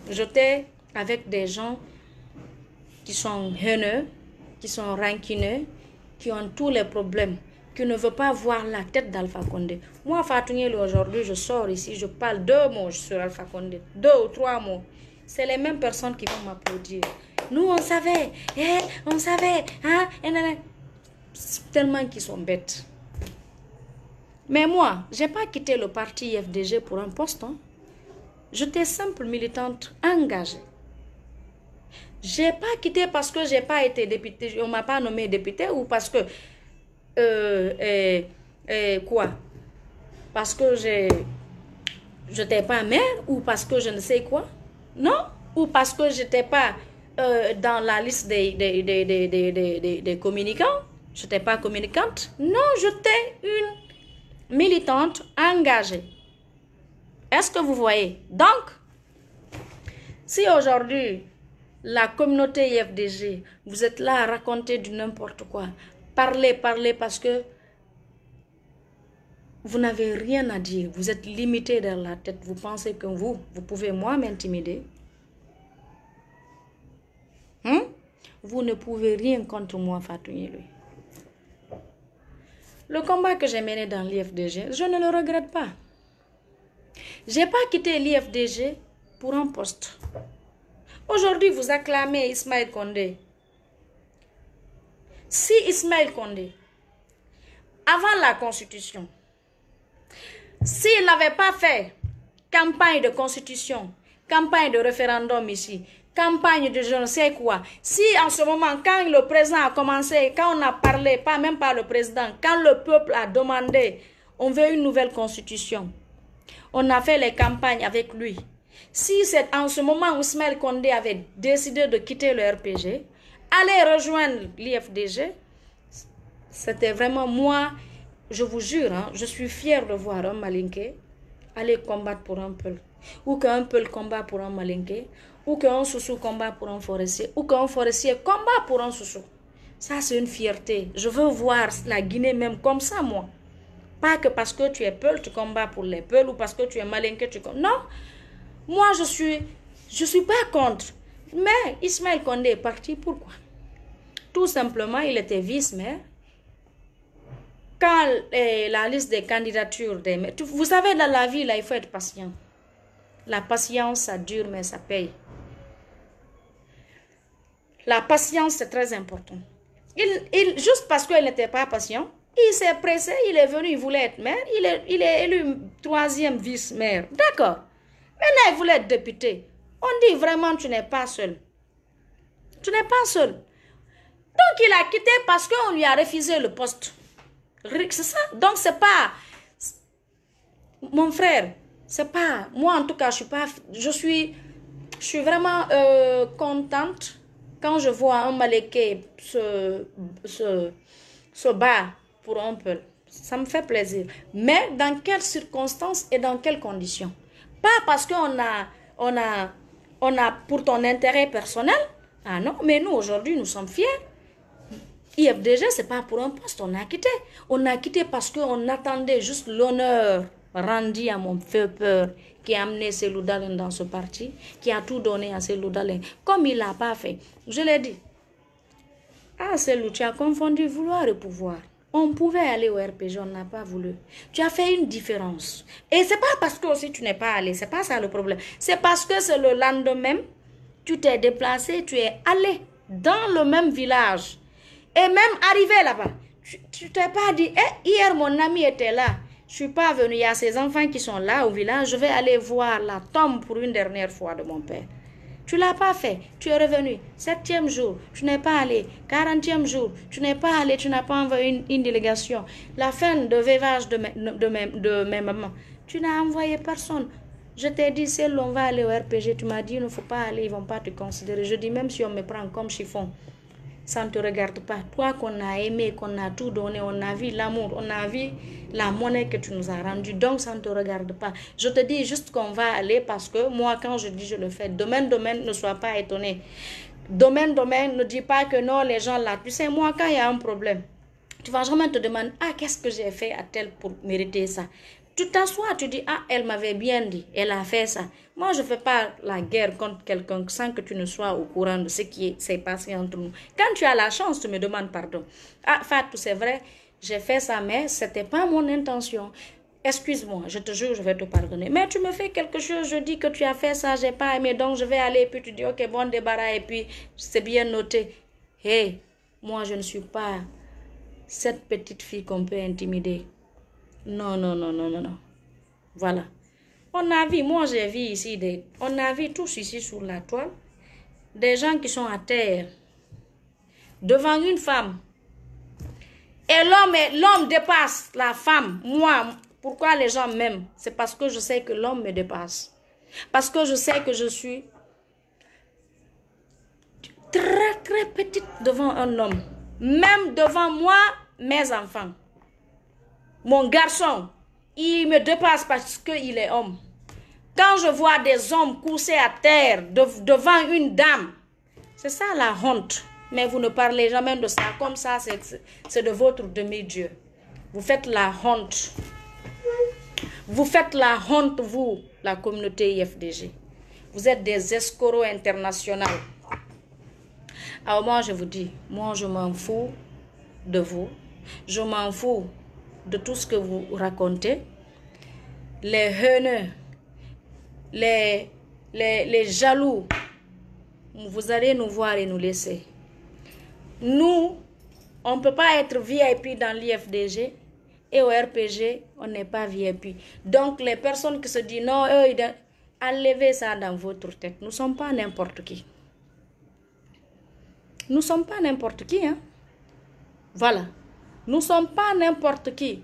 j'étais avec des gens qui sont haineux, qui sont rancuneux, qui ont tous les problèmes, qui ne veulent pas voir la tête d'Alpha Condé. Moi, Fatou Nielo, aujourd'hui, je sors ici, je parle 2 mots sur Alpha Condé, 2 ou 3 mots. C'est les mêmes personnes qui vont m'applaudir. Nous, on savait, on savait, hein, tellement qu'ils sont bêtes. Mais moi, je n'ai pas quitté le parti IFDG pour un poste. Hein. J'étais simple militante engagée. Je n'ai pas quitté parce que je n'ai pas été députée, on ne m'a pas nommé députée ou parce que quoi? Parce que je n'étais pas mère ou parce que je ne sais quoi? Non? Ou parce que je n'étais pas dans la liste des communicants? Je n'étais pas communicante? Non, j'étais une militante engagée. Est-ce que vous voyez? Donc, si aujourd'hui, la communauté IFDG, vous êtes là à raconter du n'importe quoi, parlez parce que vous n'avez rien à dire, vous êtes limité dans la tête, vous pensez que vous pouvez moi m'intimider. Vous ne pouvez rien contre moi, Fatou Nyeloui. Le combat que j'ai mené dans l'IFDG, je ne le regrette pas. Je n'ai pas quitté l'IFDG pour un poste. Aujourd'hui, vous acclamez Ismaël Condé. Si Ismaël Condé, avant la Constitution, s'il n'avait pas fait campagne de Constitution, campagne de référendum ici, campagne de je ne sais quoi, si en ce moment, quand le président a commencé, quand on a parlé, pas même pas le président, quand le peuple a demandé, on veut une nouvelle Constitution, on a fait les campagnes avec lui. Si c'est en ce moment où Ismaël Condé avait décidé de quitter le RPG, aller rejoindre l'IFDG, c'était vraiment moi, je vous jure, je suis fière de voir un Malinké aller combattre pour un Peul, ou qu'un Peul combat pour un Malinké, ou qu'un Soussou combat pour un forestier, ou qu'un forestier combat pour un Soussou. Ça, c'est une fierté. Je veux voir la Guinée même comme ça, moi. Pas que parce que tu es Peul, tu combats pour les Peuls, ou parce que tu es Malinké, tu combats. Non. Moi, je suis pas contre. Mais Ismaël Condé est parti, pourquoi? Tout simplement, il était vice-maire. Quand la liste des candidatures des maires, vous savez, dans la vie, là, il faut être patient. La patience, ça dure, mais ça paye. La patience, c'est très important. Juste parce qu'il n'était pas patient, il s'est pressé, il est venu, il voulait être maire, il est élu 3e vice-maire. D'accord. Maintenant, il voulait être député. On dit vraiment, tu n'es pas seul. Tu n'es pas seul. Donc, il a quitté parce qu'on lui a refusé le poste. C'est ça. Donc, c'est pas... Mon frère, c'est pas... Moi, en tout cas, je suis vraiment contente quand je vois un Malinké se bat pour un peu. Ça me fait plaisir. Mais dans quelles circonstances et dans quelles conditions? Pas parce qu'on a pour ton intérêt personnel. Ah non, mais nous, aujourd'hui, nous sommes fiers. IFDG, ce n'est pas pour un poste, on a quitté. On a quitté parce qu'on attendait juste l'honneur rendu à mon feu peur qui a amené Cellou Dalein dans ce parti, qui a tout donné à Cellou Dalein. Comme il ne l'a pas fait, je l'ai dit. Ah, Cellou, tu as confondu vouloir et pouvoir. On pouvait aller au RPG, on n'a pas voulu. Tu as fait une différence. Et ce n'est pas parce que aussi tu n'es pas allé, ce n'est pas ça le problème. C'est parce que c'est le lendemain, tu t'es déplacé, tu es allé dans le même village. Et même arrivé là-bas, tu t'es pas dit, hier mon ami était là, je suis pas venu, il y a ces enfants qui sont là au village, je vais aller voir la tombe pour une dernière fois de mon père. Tu l'as pas fait, tu es revenu, 7e jour, tu n'es pas allé, 40e jour, tu n'es pas allé, tu n'as pas envoyé une délégation, la fin de veuvage de mes mamans, tu n'as envoyé personne. Je t'ai dit, c'est on va aller au RPG, tu m'as dit, il ne faut pas aller, ils ne vont pas te considérer. Je dis, même si on me prend comme chiffon, ça ne te regarde pas. Toi qu'on a aimé, qu'on a tout donné, on a vu l'amour, on a vu la monnaie que tu nous as rendue. Donc, ça ne te regarde pas. Je te dis juste qu'on va aller parce que moi, quand je dis je le fais, domaine, ne sois pas étonné. Domaine, ne dis pas que non, les gens là. Tu sais, moi, quand il y a un problème, tu vas jamais te demander, ah, qu'est-ce que j'ai fait à tel pour mériter ça? Tu t'assois, tu dis, ah, elle m'avait bien dit, elle a fait ça. Moi, je ne fais pas la guerre contre quelqu'un sans que tu ne sois au courant de ce qui s'est passé entre nous. Quand tu as la chance, tu me demandes pardon. Ah, Fatou, c'est vrai, j'ai fait ça, mais ce n'était pas mon intention. Excuse-moi, je te jure, je vais te pardonner. Mais tu me fais quelque chose, je dis que tu as fait ça, je n'ai pas aimé, donc je vais aller, et puis tu dis, ok, bon débarras, et puis c'est bien noté. Hey, moi, je ne suis pas cette petite fille qu'on peut intimider. Non. Voilà. On a vu, moi j'ai vu ici, on a vu tous ici sur la toile, des gens qui sont à terre, devant une femme Et l'homme dépasse la femme. Moi, pourquoi les gens m'aiment? C'est parce que je sais que l'homme me dépasse. Parce que je sais que je suis très très petite devant un homme. Même devant moi, mes enfants. Mon garçon, il me dépasse parce qu'il est homme. Quand je vois des hommes couchés à terre devant une dame, c'est ça la honte. Mais vous ne parlez jamais de ça. Comme ça, c'est de votre demi-dieu. Vous faites la honte. Vous faites la honte, vous, la communauté IFDG. Vous êtes des escrocs internationaux. Alors moi, je vous dis, moi, je m'en fous de vous. Je m'en fous de tout ce que vous racontez. Les haineux, les jaloux, vous allez nous voir et nous laisser. Nous, on ne peut pas être VIP dans l'IFDG et au RPG, on n'est pas VIP. Donc, les personnes qui se disent non, enlevez ça dans votre tête. Nous ne sommes pas n'importe qui. Nous ne sommes pas n'importe qui. Hein? Voilà. Nous ne sommes pas n'importe qui.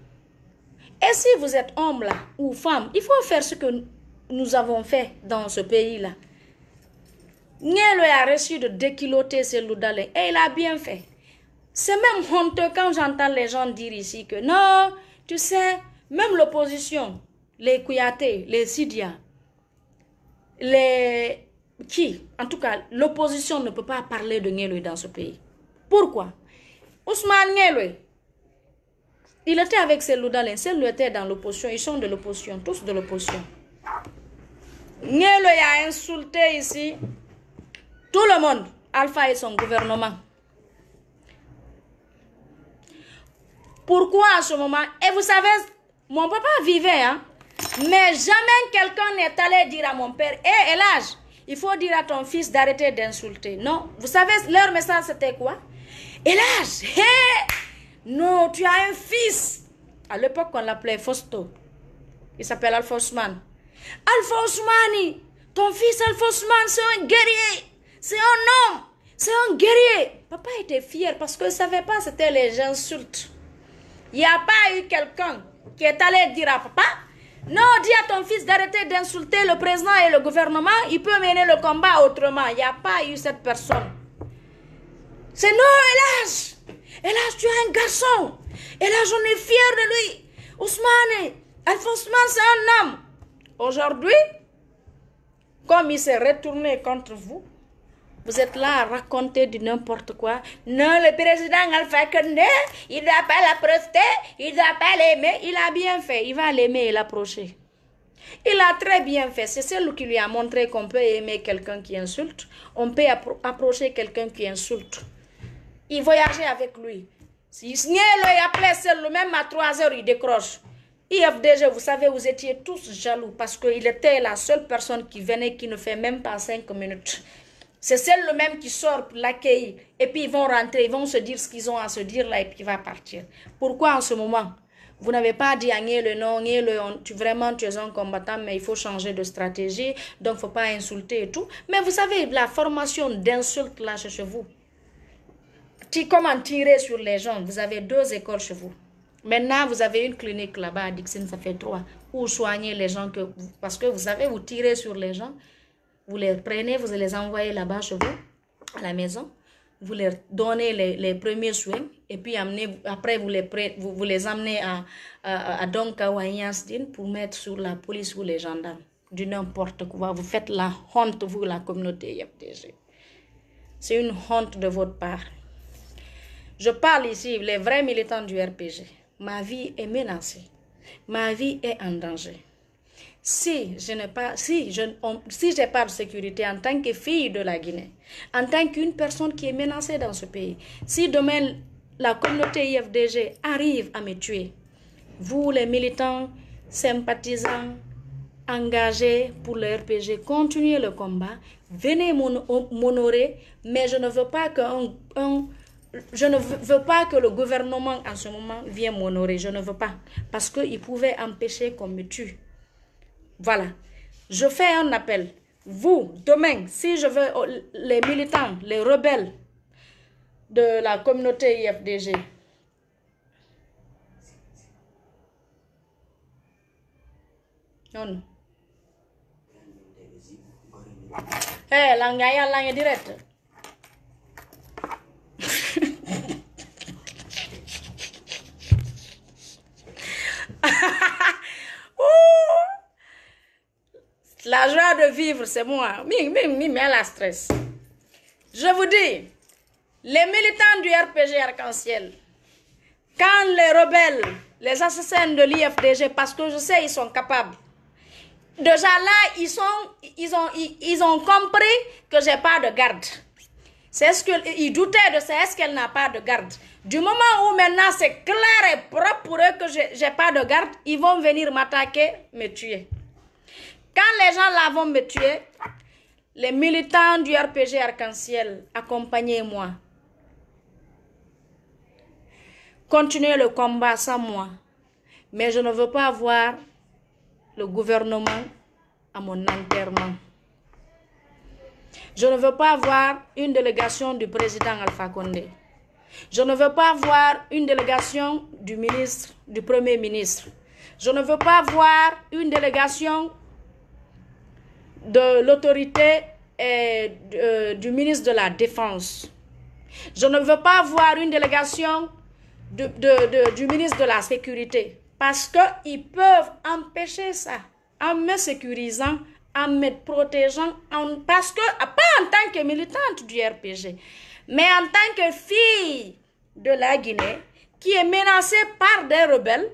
Et si vous êtes homme là, ou femme, il faut faire ce que nous avons fait dans ce pays-là. Nielo a reçu de déquiloter ces loudalins et il a bien fait. C'est même honteux quand j'entends les gens dire ici que non, tu sais, même l'opposition, les Kouyaté, les Sidia, en tout cas, l'opposition ne peut pas parler de Nielo dans ce pays. Pourquoi? Ousmane Nielo, il était avec ces loudalins, ceux-là étaient dans l'opposition, ils sont de l'opposition, tous de l'opposition. Nielo a insulté ici tout le monde, Alpha et son gouvernement. Pourquoi en ce moment? Et vous savez, mon papa vivait, hein? Mais jamais quelqu'un n'est allé dire à mon père, hé, Elage, il faut dire à ton fils d'arrêter d'insulter. Non, vous savez, leur message c'était quoi? Elage, hé, non, tu as un fils. À l'époque, on l'appelait Fausto. Il s'appelle Alpha Ousmane. Alpha Ousmane, ton fils Alpha Ousmane, c'est un guerrier. C'est un homme. C'est un guerrier. Papa était fier parce qu'il ne savait pas c'était les insultes. Il n'y a pas eu quelqu'un qui est allé dire à papa, non, dis à ton fils d'arrêter d'insulter le président et le gouvernement, il peut mener le combat autrement. Il n'y a pas eu cette personne. C'est non, Elage, tu as un garçon. Elage, on est fier de lui. Ousmane, Alpha Ousmane, c'est un homme. Aujourd'hui, comme il s'est retourné contre vous, vous êtes là à raconter du n'importe quoi. Non, le président Alpha Condé, il ne doit pas l'approcher, il ne doit pas l'aimer. Il a bien fait, il va l'aimer et l'approcher. Il a très bien fait. C'est celle qui lui a montré qu'on peut aimer quelqu'un qui insulte. On peut approcher quelqu'un qui insulte. Il voyageait avec lui. Si il appelait celle même à 3 heures, il décroche. IFDG, vous savez, vous étiez tous jaloux parce qu'il était la seule personne qui venait, qui ne fait même pas 5 minutes. C'est celle même qui sort pour l'accueillir. Et puis ils vont rentrer, ils vont se dire ce qu'ils ont à se dire là et puis il va partir. Pourquoi en ce moment, vous n'avez pas dit à Nielo, non, Nielo, vraiment tu es un combattant, mais il faut changer de stratégie, donc il ne faut pas insulter et tout. Mais vous savez, la formation d'insulte là chez vous, comment tirer sur les gens, vous avez 2 écoles chez vous. Maintenant, vous avez une clinique là-bas à Dixon, ça fait 3, où soigner les gens, parce que vous savez, vous tirez sur les gens. Vous les prenez, vous les envoyez là-bas chez vous, à la maison. Vous leur donnez les premiers soins. Et puis après, vous les amenez à Donka ou à Yansdin pour mettre sur la police ou les gendarmes. Du n'importe quoi. Vous faites la honte, vous, la communauté IFDG. C'est une honte de votre part. Je parle ici, les vrais militants du RPG. Ma vie est menacée. Ma vie est en danger. Si je n'ai pas de sécurité en tant que fille de la Guinée, en tant qu'une personne qui est menacée dans ce pays, si demain la communauté IFDG arrive à me tuer, vous les militants, sympathisants, engagés pour le RPG, continuez le combat, venez m'honorer, mais je ne veux pas que le gouvernement en ce moment vienne m'honorer, je ne veux pas, parce qu'il pouvait empêcher qu'on me tue. Voilà, je fais un appel. Vous, demain, si je veux les militants, les rebelles de la communauté IFDG, Non. Eh, lang direct. La joie de vivre, c'est moi. Mais la stress. Je vous dis, les militants du RPG Arc-en-Ciel, quand les rebelles, les assassins de l'IFDG, parce que je sais ils sont capables. Déjà là, ils ont compris que j'ai pas de garde. C'est ce qu'ils doutaient de ça, est-ce qu'elle n'a pas de garde. Du moment où maintenant c'est clair et propre pour eux que j'ai pas de garde, ils vont venir m'attaquer, me tuer. Quand les gens là vont me tuer, les militants du RPG Arc-en-Ciel, accompagnez-moi. Continuez le combat sans moi. Mais je ne veux pas voir le gouvernement à mon enterrement. Je ne veux pas voir une délégation du président Alpha Condé. Je ne veux pas voir une délégation du premier ministre. Je ne veux pas voir une délégation de l'autorité du ministre de la Défense. Je ne veux pas voir une délégation du ministre de la Sécurité. Parce qu'ils peuvent empêcher ça en me sécurisant, en me protégeant, parce que, pas en tant que militante du RPG, mais en tant que fille de la Guinée, qui est menacée par des rebelles,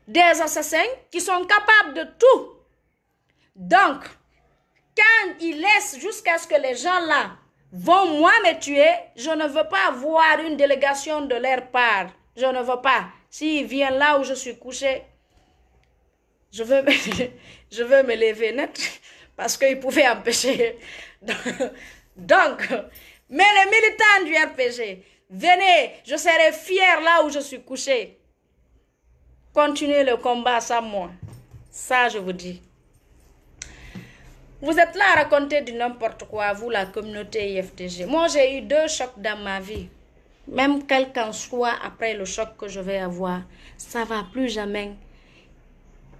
des assassins, qui sont capables de tout. Donc, quand ils laissent jusqu'à ce que les gens là vont moi me tuer, je ne veux pas voir une délégation de leur part. Je ne veux pas. S'ils viennent là où je suis couché, je veux me lever net parce qu'ils pouvaient empêcher. Donc, mais les militants du RPG, venez, je serai fier là où je suis couché. Continuez le combat sans moi. Ça, je vous dis. Vous êtes là à raconter du n'importe quoi, vous, la communauté IFDG. Moi, j'ai eu 2 chocs dans ma vie. Même quel qu'en soit après le choc que je vais avoir, ça ne va plus jamais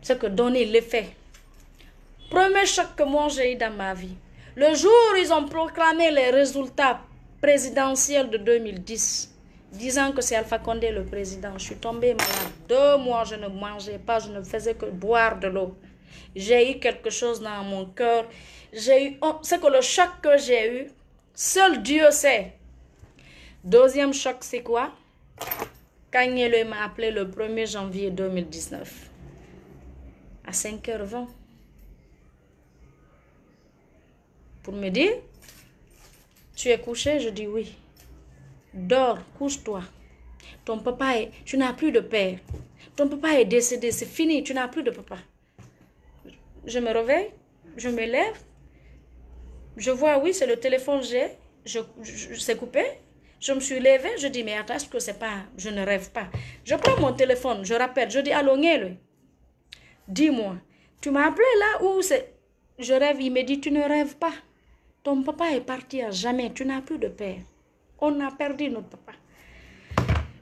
ce que donner l'effet. Premier choc que moi j'ai eu dans ma vie. Le jour où ils ont proclamé les résultats présidentiels de 2010, disant que c'est Alpha Condé le président, je suis tombée malade. 2 mois, je ne mangeais pas, je ne faisais que boire de l'eau. J'ai eu quelque chose dans mon cœur. C'est que le choc que j'ai eu, seul Dieu sait. Deuxième choc, c'est quoi? Quand il m'a appelé le 1er janvier 2019, à 5h20, pour me dire, tu es couché? Je dis oui. Dors, couche-toi. Ton papa tu n'as plus de père. Ton papa est décédé, c'est fini, tu n'as plus de papa. Je me réveille, je me lève, je vois, oui, c'est le téléphone, c'est coupé. Je me suis levée, je dis, mais attends, est-ce que c'est pas, je ne rêve pas. Je prends mon téléphone, je rappelle, je dis, allô, Ngele, dis-moi, tu m'as appelé là où c'est, je rêve, il me dit, tu ne rêves pas. Ton papa est parti à jamais, tu n'as plus de père. On a perdu notre papa.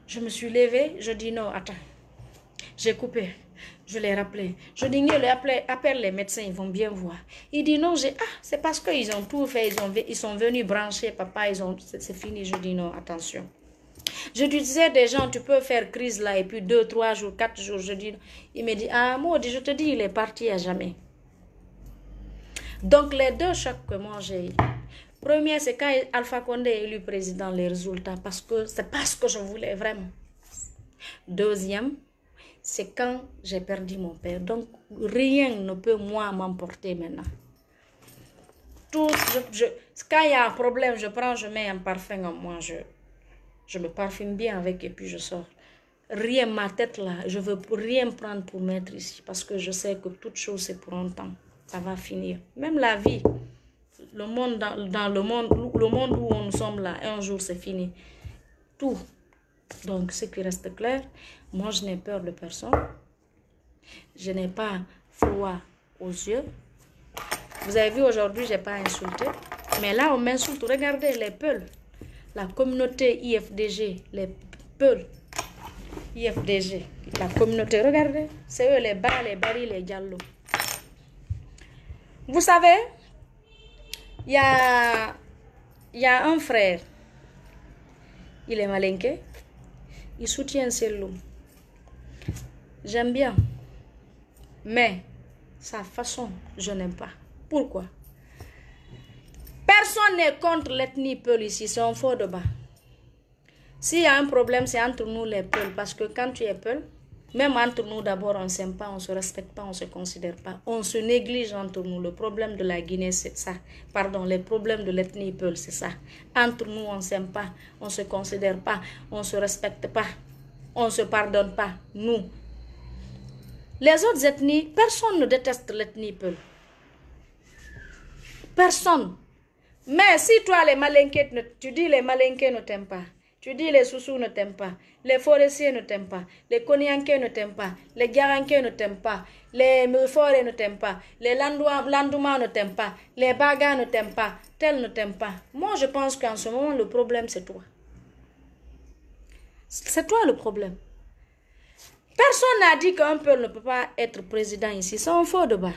Je me suis levée, je dis, non, attends, j'ai coupé. Je l'ai rappelé. Je dis, appelle les médecins, ils vont bien voir. Il dit, non, c'est parce qu'ils ont tout fait, ils sont venus brancher, papa, c'est fini. Je dis, non, attention. Je lui disais des gens, tu peux faire crise là, et puis 2, 3 jours, 4 jours. Je dis, il me dit, ah, moi, je te dis, il est parti à jamais. Donc, les 2 chocs que moi j'ai eu. Premier, c'est quand Alpha Condé est élu président, les résultats, parce que c'est pas ce que je voulais vraiment. Deuxième, c'est quand j'ai perdu mon père. Donc, rien ne peut, moi, m'emporter maintenant. Quand il y a un problème, je mets un parfum en moi, je me parfume bien avec et puis je sors. Rien, ma tête là, je ne veux rien prendre pour mettre ici parce que je sais que toute chose, c'est pour un temps. Ça va finir. Même la vie, le monde le monde où nous sommes là, un jour, c'est fini. Tout. Donc, ce qui reste clair, moi, je n'ai peur de personne. Je n'ai pas froid aux yeux. Vous avez vu, aujourd'hui, je n'ai pas insulté. Mais là, on m'insulte. Regardez les Peuls. La communauté IFDG, les Peuls. IFDG, la communauté, regardez. C'est eux les bas, les barils, les diallos. Vous savez, il y a un frère. Il est malinqué. Il soutient Cellou. J'aime bien. Mais sa façon, je n'aime pas. Pourquoi? Personne n'est contre l'ethnie Peul ici. C'est un faux débat. S'il y a un problème, c'est entre nous les Peuls. Parce que quand tu es Peul, même entre nous d'abord, on ne s'aime pas, on ne se respecte pas, on ne se considère pas. On se néglige entre nous. Le problème de la Guinée, c'est ça. Pardon, les problèmes de l'ethnie Peul, c'est ça. Entre nous, on ne s'aime pas, on ne se considère pas, on ne se respecte pas, on ne se pardonne pas. Nous. Les autres ethnies, personne ne déteste l'ethnie Peul. Personne. Mais si toi, les Malinqués, tu dis les Malinqués ne t'aiment pas, tu dis les Soussous ne t'aiment pas, les Forestiers ne t'aiment pas, les Konyanké ne t'aiment pas, les Garanké ne t'aiment pas, les Forêts ne t'aiment pas, les Landouma ne t'aiment pas, les Baga ne t'aiment pas, tel ne t'aime pas. Moi, je pense qu'en ce moment, le problème, c'est toi. C'est toi le problème. Personne n'a dit qu'un peuple ne peut pas être président ici. C'est un faux débat.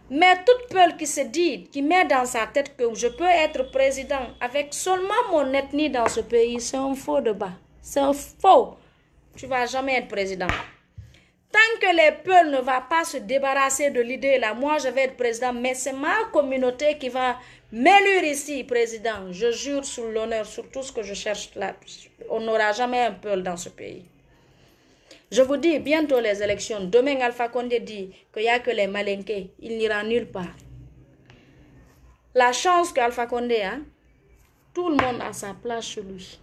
Mais toute peuple qui se dit, qui met dans sa tête que je peux être président avec seulement mon ethnie dans ce pays, c'est un faux débat. C'est un faux. Tu ne vas jamais être président. Tant que les peuples ne vont pas se débarrasser de l'idée là, moi je vais être président, mais c'est ma communauté qui va m'élire ici président. Je jure sur l'honneur, sur tout ce que je cherche là. On n'aura jamais un peuple dans ce pays. Je vous dis, bientôt les élections. Demain, Alpha Condé dit qu'il n'y a que les Malinqués. Il n'ira nulle part. La chance qu'Alpha Condé a, tout le monde a sa place chez lui.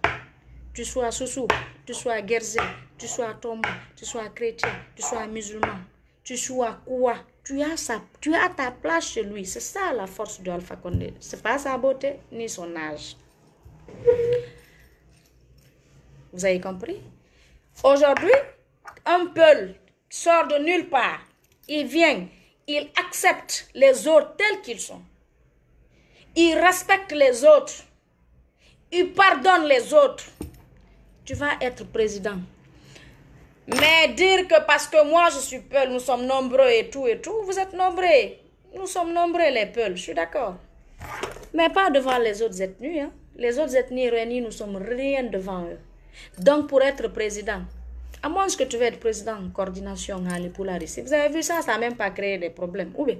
Tu sois Soussou, tu sois Guerzé, tu sois Tomba, tu sois chrétien, tu sois musulman, tu sois quoi. Tu as ta place chez lui. C'est ça la force de Alpha Condé. Ce n'est pas sa beauté ni son âge. Vous avez compris? Aujourd'hui, un peuple sort de nulle part. Il vient, il accepte les autres tels qu'ils sont. Il respecte les autres. Il pardonne les autres. Tu vas être président. Mais dire que parce que moi je suis Peul, nous sommes nombreux et tout, vous êtes nombreux. Nous sommes nombreux les Peuls, je suis d'accord. Mais pas devant les autres ethnies. Hein. Les autres ethnies réunies, nous sommes rien devant eux. Donc pour être président, à moins que tu veux être président en coordination à l'Époulari, si vous avez vu ça, ça n'a même pas créé des problèmes. Ou bien,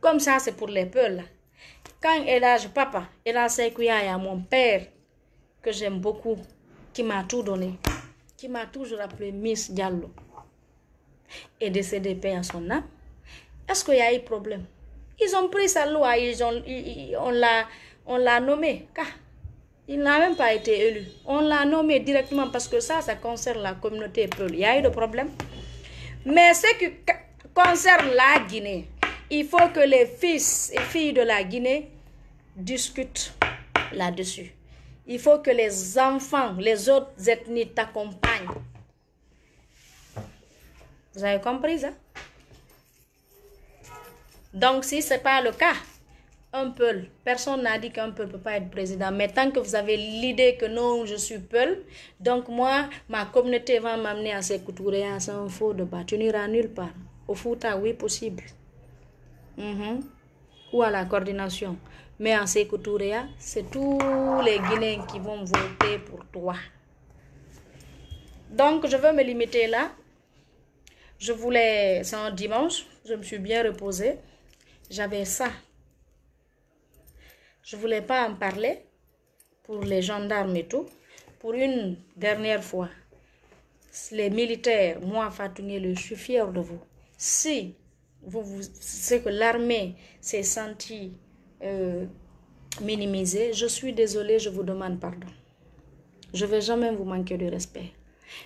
comme ça, c'est pour les Peuls. Là. Quand Elage Papa, Elage Sekouya, il y a mon père, que j'aime beaucoup, qui m'a tout donné, qui m'a toujours appelé Miss Diallo, est décédé, paix à son âme. Est-ce qu'il y a eu problème? Ils ont pris sa loi, on l'a nommé, car il n'a même pas été élu. On l'a nommé directement parce que ça concerne la communauté Peul. Il y a eu de problème. Mais ce qui concerne la Guinée, il faut que les fils et filles de la Guinée discutent là-dessus. Il faut que les enfants, les autres ethnies t'accompagnent. Vous avez compris ça? Donc, si ce n'est pas le cas, un Peul, personne n'a dit qu'un Peul ne peut pas être président. Mais tant que vous avez l'idée que non, je suis Peul, donc moi, ma communauté va m'amener à Sékou Touré, c'est un faux débat. Tu n'iras nulle part. Au Fouta, oui, possible. Ou à la coordination. Mais en Sékou Touré, c'est tous les Guinéens qui vont voter pour toi. Donc, je veux me limiter là. C'est un dimanche, je me suis bien reposée. J'avais ça. Je ne voulais pas en parler pour les gendarmes et tout. Pour une dernière fois, les militaires, moi, Fatouné, je suis fière de vous. Si c'est que l'armée s'est sentie minimisée, je suis désolée, je vous demande pardon. Je ne vais jamais vous manquer de respect.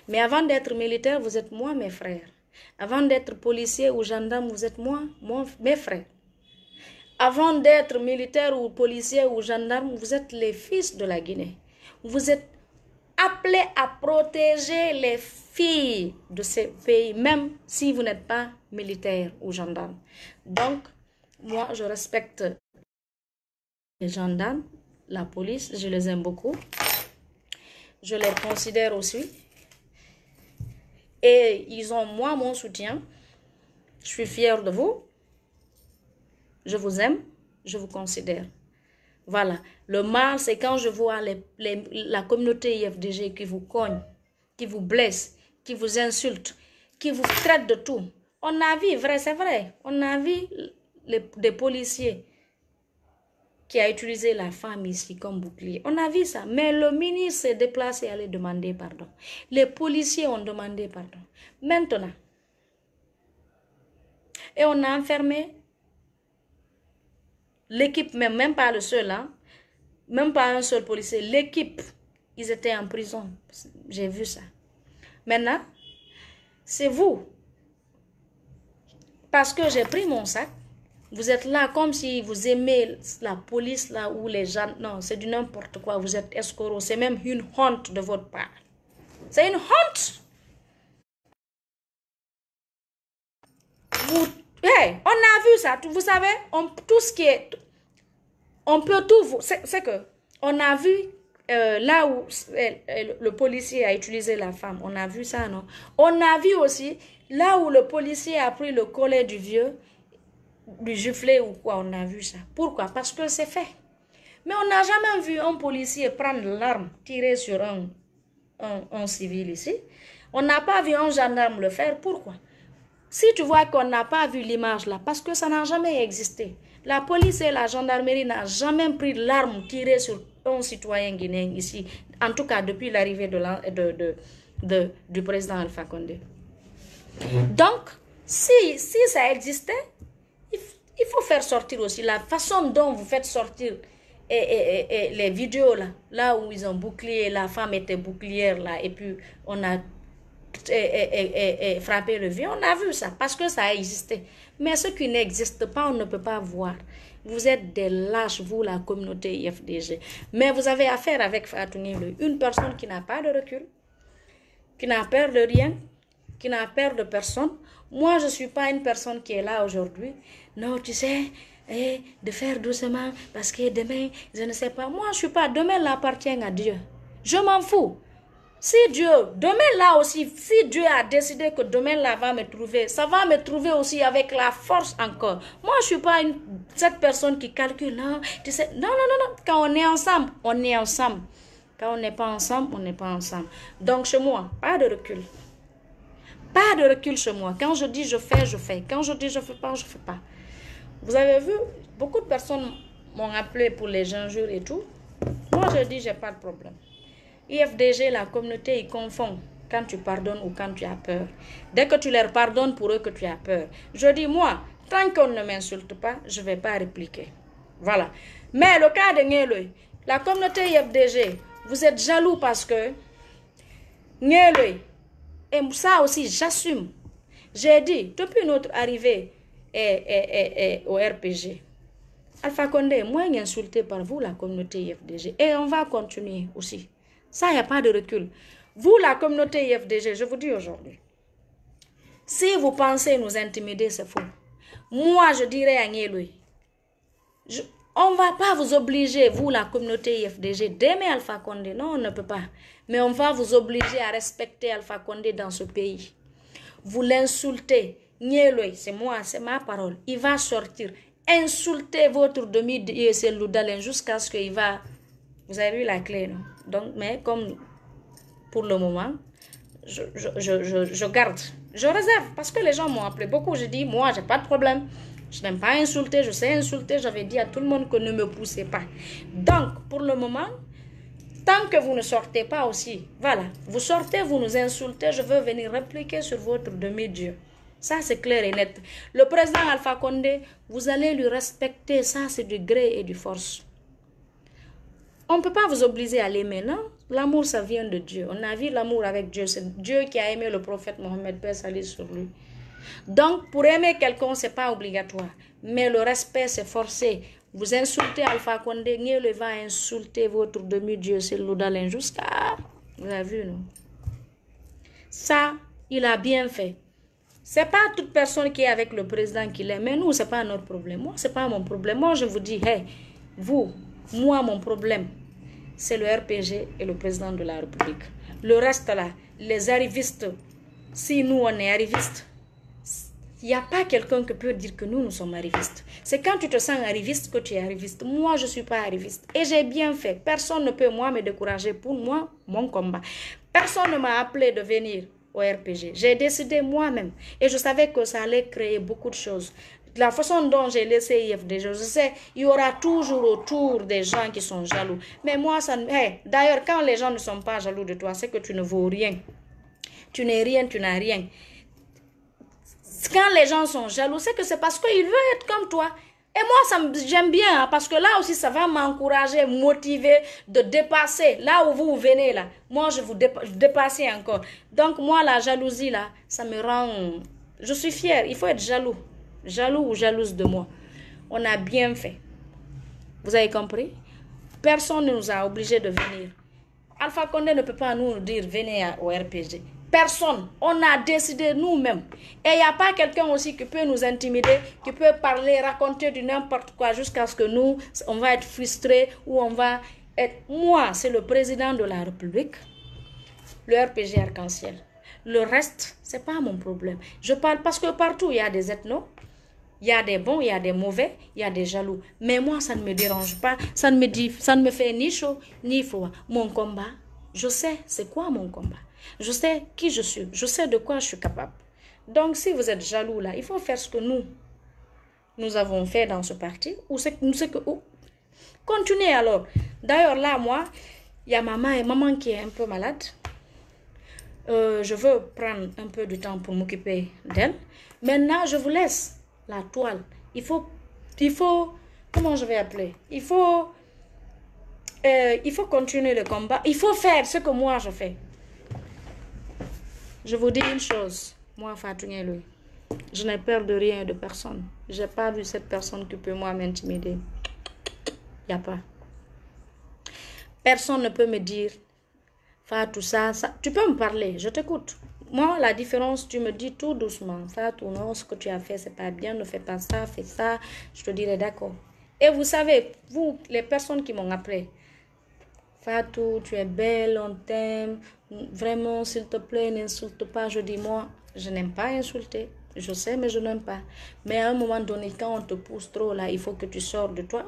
Mais avant d'être militaire, vous êtes moi, mes frères. Avant d'être policier ou gendarme, vous êtes moi, mes frères. Avant d'être militaire ou policier ou gendarme, vous êtes les fils de la Guinée. Vous êtes appelés à protéger les filles de ces pays, même si vous n'êtes pas militaire ou gendarme. Donc, moi, je respecte les gendarmes, la police, je les aime beaucoup. Je les considère aussi. Et ils ont, moi, mon soutien. Je suis fière de vous. Je vous aime, je vous considère. Voilà. Le mal, c'est quand je vois la communauté IFDG qui vous cogne, qui vous blesse, qui vous insulte, qui vous traite de tout. On a vu, vrai, c'est vrai, on a vu des policiers qui a utilisé la femme ici comme bouclier. On a vu ça. Mais le ministre s'est déplacé à aller demander pardon. Les policiers ont demandé pardon. Maintenant, et on a enfermé l'équipe, même pas le seul, hein, même pas un seul policier. L'équipe, ils étaient en prison. J'ai vu ça. Maintenant, c'est vous. Parce que j'ai pris mon sac. Vous êtes là comme si vous aimez la police là où les gens... Non, c'est du n'importe quoi. Vous êtes escrocs. C'est même une honte de votre part. C'est une honte. Hey, on a vu ça. Vous savez, tout ce qui est... On peut tout... C'est que... On a vu là où le policier a utilisé la femme. On a vu ça, non? On a vu aussi là où le policier a pris le collet du vieux, du giflet ou quoi. On a vu ça. Pourquoi? Parce que c'est fait. Mais on n'a jamais vu un policier prendre l'arme, tirer sur un civil ici. On n'a pas vu un gendarme le faire. Pourquoi? Si tu vois qu'on n'a pas vu l'image là, parce que ça n'a jamais existé. La police et la gendarmerie n'ont jamais pris l'arme tirée sur un citoyen guinéen ici. En tout cas, depuis l'arrivée du président Alpha Condé. Donc, si ça existait, il faut faire sortir aussi la façon dont vous faites sortir et les vidéos là où ils ont bouclier, la femme était bouclière là, et puis on a frappé le vieux, on a vu ça, parce que ça a existé. Mais ce qui n'existe pas, on ne peut pas voir. Vous êtes des lâches, vous, la communauté IFDG. Mais vous avez affaire avec Fatou Gningue, une personne qui n'a pas de recul, qui n'a peur de rien, qui n'a peur de personne. Moi, je ne suis pas une personne qui est là aujourd'hui. Non, tu sais, de faire doucement, parce que demain, je ne sais pas. Moi, je ne suis pas. Demain, l'appartient à Dieu. Je m'en fous. Si Dieu, demain là aussi, si Dieu a décidé que demain là va me trouver, ça va me trouver aussi avec la force encore. Moi, je ne suis pas cette personne qui calcule. Non, tu sais, non. Quand on est ensemble, on est ensemble. Quand on n'est pas ensemble, on n'est pas ensemble. Donc, chez moi, pas de recul. Pas de recul chez moi. Quand je dis je fais, je fais. Quand je dis je fais pas, je fais pas. Vous avez vu, beaucoup de personnes m'ont appelé pour les injures et tout. Moi, je dis j'ai pas de problème. IFDG, la communauté, ils confondent quand tu pardonnes ou quand tu as peur. Dès que tu leur pardonnes pour eux que tu as peur. Je dis, moi, tant qu'on ne m'insulte pas, je ne vais pas répliquer. Voilà. Mais le cas de Ngeloy, la communauté IFDG, vous êtes jaloux parce que Ngeloy, et ça aussi, j'assume. J'ai dit, depuis notre arrivée au RPG, Alpha Condé est moins insulté par vous, la communauté IFDG. Et on va continuer aussi. Ça, il n'y a pas de recul. Vous, la communauté IFDG, je vous dis aujourd'hui, si vous pensez nous intimider, c'est faux. Moi, je dirais à Ngeloy, on ne va pas vous obliger, vous, la communauté IFDG, d'aimer Alpha Condé. Non, on ne peut pas. Mais on va vous obliger à respecter Alpha Condé dans ce pays. Vous l'insultez. Ngeloy, c'est moi, c'est ma parole. Il va sortir. Insultez votre demi-dieu, c'est Loudalen, jusqu'à ce qu'il va... Vous avez vu la clé, non? Donc, mais comme pour le moment, je garde. Je réserve parce que les gens m'ont appelé beaucoup. Je dis, moi, j'ai pas de problème. Je n'aime pas insulter, je sais insulter. J'avais dit à tout le monde que ne me poussez pas. Donc, pour le moment, tant que vous ne sortez pas aussi, voilà, vous sortez, vous nous insultez, je veux venir répliquer sur votre demi-dieu. Ça, c'est clair et net. Le président Alpha Condé, vous allez lui respecter. Ça, c'est du gré et du force. On ne peut pas vous obliger à l'aimer, non? L'amour, ça vient de Dieu. On a vu l'amour avec Dieu. C'est Dieu qui a aimé le prophète Mohammed, paix salut sur lui. Donc, pour aimer quelqu'un, ce n'est pas obligatoire. Mais le respect, c'est forcé. Vous insultez Alpha Condé, Ngeloy va insulter votre demi-dieu, c'est Loudalen, jusqu'à... Vous avez vu, non? Ça, il a bien fait. Ce n'est pas toute personne qui est avec le président qui l'aime. Mais nous, ce n'est pas notre problème. Moi, ce n'est pas mon problème. Moi, je vous dis, hey, vous, moi, mon problème, c'est le RPG et le président de la République. Le reste là, les arrivistes, si nous on est arrivistes, Il n'y a pas quelqu'un qui peut dire que nous sommes arrivistes. C'est quand tu te sens arriviste que tu es arriviste. Moi, je ne suis pas arriviste. Et j'ai bien fait. Personne ne peut, moi, me décourager pour moi, mon combat. Personne ne m'a appelé de venir au RPG. J'ai décidé moi-même. Et je savais que ça allait créer beaucoup de choses. La façon dont j'ai laissé IFDG, je sais, il y aura toujours autour des gens qui sont jaloux. Mais moi, ça... Hey, d'ailleurs, quand les gens ne sont pas jaloux de toi, c'est que tu ne vaux rien. Tu n'es rien, tu n'as rien. Quand les gens sont jaloux, c'est que c'est parce qu'ils veulent être comme toi. Et moi, j'aime bien, hein, parce que là aussi, ça va m'encourager, motiver, de dépasser. Là où vous venez, là, moi, je vous dépasser encore. Donc, moi, la jalousie, là, ça me rend... Je suis fière, il faut être jaloux. Jaloux ou jalouse de moi. On a bien fait. Vous avez compris? Personne ne nous a obligés de venir. Alpha Condé ne peut pas nous dire, venez au RPG. Personne. On a décidé nous-mêmes. Et il n'y a pas quelqu'un aussi qui peut nous intimider, qui peut parler, raconter du n'importe quoi jusqu'à ce que nous, on va être frustrés ou on va être... Moi, c'est le président de la République, le RPG Arc-en-Ciel. Le reste, ce n'est pas mon problème. Je parle parce que partout, il y a des ethnos, il y a des bons, il y a des mauvais, il y a des jaloux. Mais moi, ça ne me dérange pas. Ça ne me fait ni chaud, ni froid. Mon combat, je sais c'est quoi mon combat. Je sais qui je suis. Je sais de quoi je suis capable. Donc, si vous êtes jaloux là, il faut faire ce que nous avons fait dans ce parti. Continuez alors. D'ailleurs, là, moi, il y a maman qui est un peu malade. Je veux prendre un peu de temps pour m'occuper d'elle. Maintenant, je vous laisse la toile. Il faut, comment je vais appeler? Il faut continuer le combat. Il faut faire ce que moi je fais. Je vous dis une chose, moi Fatou Ngeloui, je n'ai peur de rien et de personne. Je n'ai pas vu cette personne qui peut moi m'intimider. Il n'y a pas. Personne ne peut me dire, Fatou ça. Tu peux me parler, je t'écoute. Moi, la différence, tu me dis tout doucement. Fatou, non, ce que tu as fait, c'est pas bien, ne fais pas ça, fais ça. Je te dirai d'accord. Et vous savez, vous, les personnes qui m'ont appelé, Fatou, tu es belle, on t'aime. Vraiment, s'il te plaît, n'insulte pas. Je dis, moi, je n'aime pas insulter. Je sais, mais je n'aime pas. Mais à un moment donné, quand on te pousse trop, là, il faut que tu sors de toi.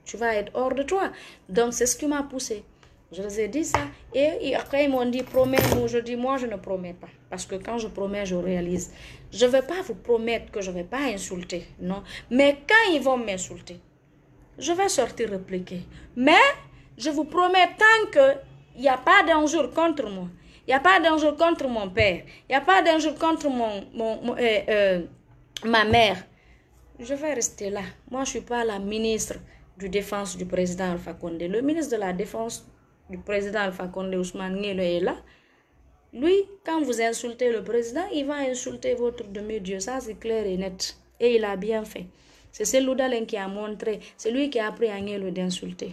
Tu vas être hors de toi. Donc, c'est ce qui m'a poussé. Je les ai dit ça. Et après, ils m'ont dit, promets-nous. Je dis, moi, je ne promets pas. Parce que quand je promets, je réalise. Je ne vais pas vous promettre que je ne vais pas insulter. Non. Mais quand ils vont m'insulter, je vais sortir répliquer. Mais... je vous promets, tant qu'il n'y a pas danger contre moi, il n'y a pas danger contre mon père, il n'y a pas danger contre ma mère, je vais rester là. Moi, je ne suis pas la ministre de défense du président Alpha Condé. Le ministre de la défense du président Alpha Condé, Ousmane Ngelo, est là. Lui, quand vous insultez le président, il va insulter votre demi-dieu. Ça, c'est clair et net. Et il a bien fait. C'est Seloudalen qui a montré, c'est lui qui a appris à Ngelo d'insulter.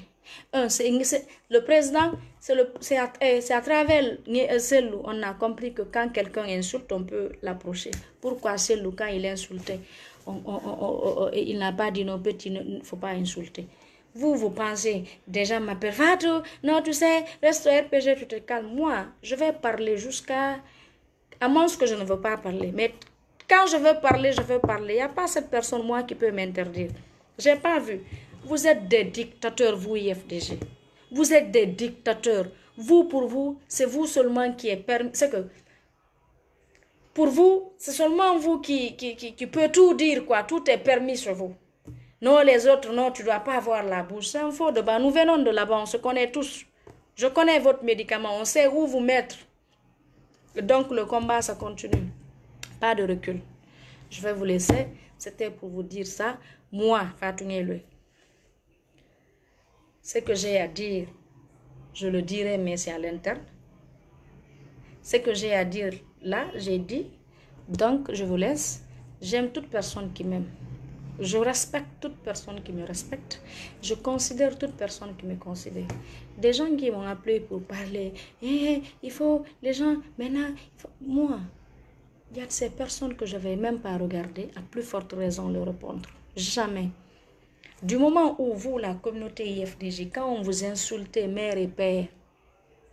Le président, c'est à travers Selou, on a compris que quand quelqu'un insulte, on peut l'approcher. Pourquoi Selou, quand il insultait, il n'a pas dit non, petit, il ne faut pas insulter. Vous pensez, déjà m'appelle Fatou, non, tu sais, reste au RPG, tu te calmes. Moi, je vais parler à moins que je ne veux pas parler. Mais quand je veux parler, je veux parler. Il n'y a pas cette personne, moi, qui peut m'interdire. Je n'ai pas vu. Vous êtes des dictateurs, vous, IFDG. Vous êtes des dictateurs. Vous, pour vous, c'est vous seulement qui est permis. C'est que, pour vous, c'est seulement vous qui peut tout dire, quoi. Tout est permis sur vous. Non, les autres, non, tu ne dois pas avoir la bouche. C'est un faux débat. Nous venons de là-bas, on se connaît tous. Je connais votre médicament, on sait où vous mettre. Donc, le combat, ça continue. Pas de recul. Je vais vous laisser. C'était pour vous dire ça. Moi, Fatou Ngeloui, ce que j'ai à dire, je le dirai, mais c'est à l'interne. Ce que j'ai à dire là, j'ai dit. Donc, je vous laisse. J'aime toute personne qui m'aime. Je respecte toute personne qui me respecte. Je considère toute personne qui me considère. Des gens qui m'ont appelé pour parler. Il faut, les gens, maintenant, moi, il y a de ces personnes que je ne vais même pas regarder, à plus forte raison leur répondre. Jamais. Du moment où vous, la communauté IFDG, quand on vous insultait mère et père,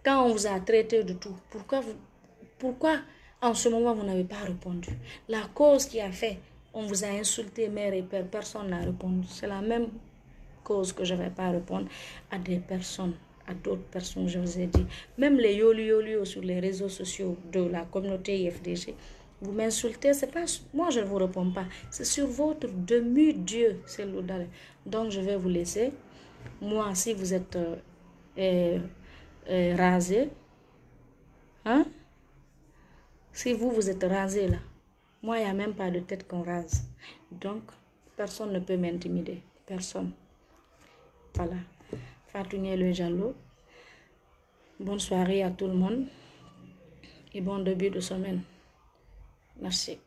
quand on vous a traité de tout, pourquoi En ce moment, vous n'avez pas répondu. La cause qui a fait, on vous a insulté, mère et père, personne n'a répondu. C'est la même cause que je ne vais pas répondre à des personnes, à d'autres personnes, je vous ai dit. Même les yoli sur les réseaux sociaux de la communauté IFDG, vous m'insultez, c'est pas moi, je ne vous réponds pas. C'est sur votre demi-dieu, c'est l'odale. Donc, je vais vous laisser. Moi, si vous êtes rasé, hein? Si vous êtes rasé là, moi, il n'y a même pas de tête qu'on rase. Donc, personne ne peut m'intimider. Personne. Voilà. Fatou le Jallo. Bonne soirée à tout le monde. Et bon début de semaine. Merci.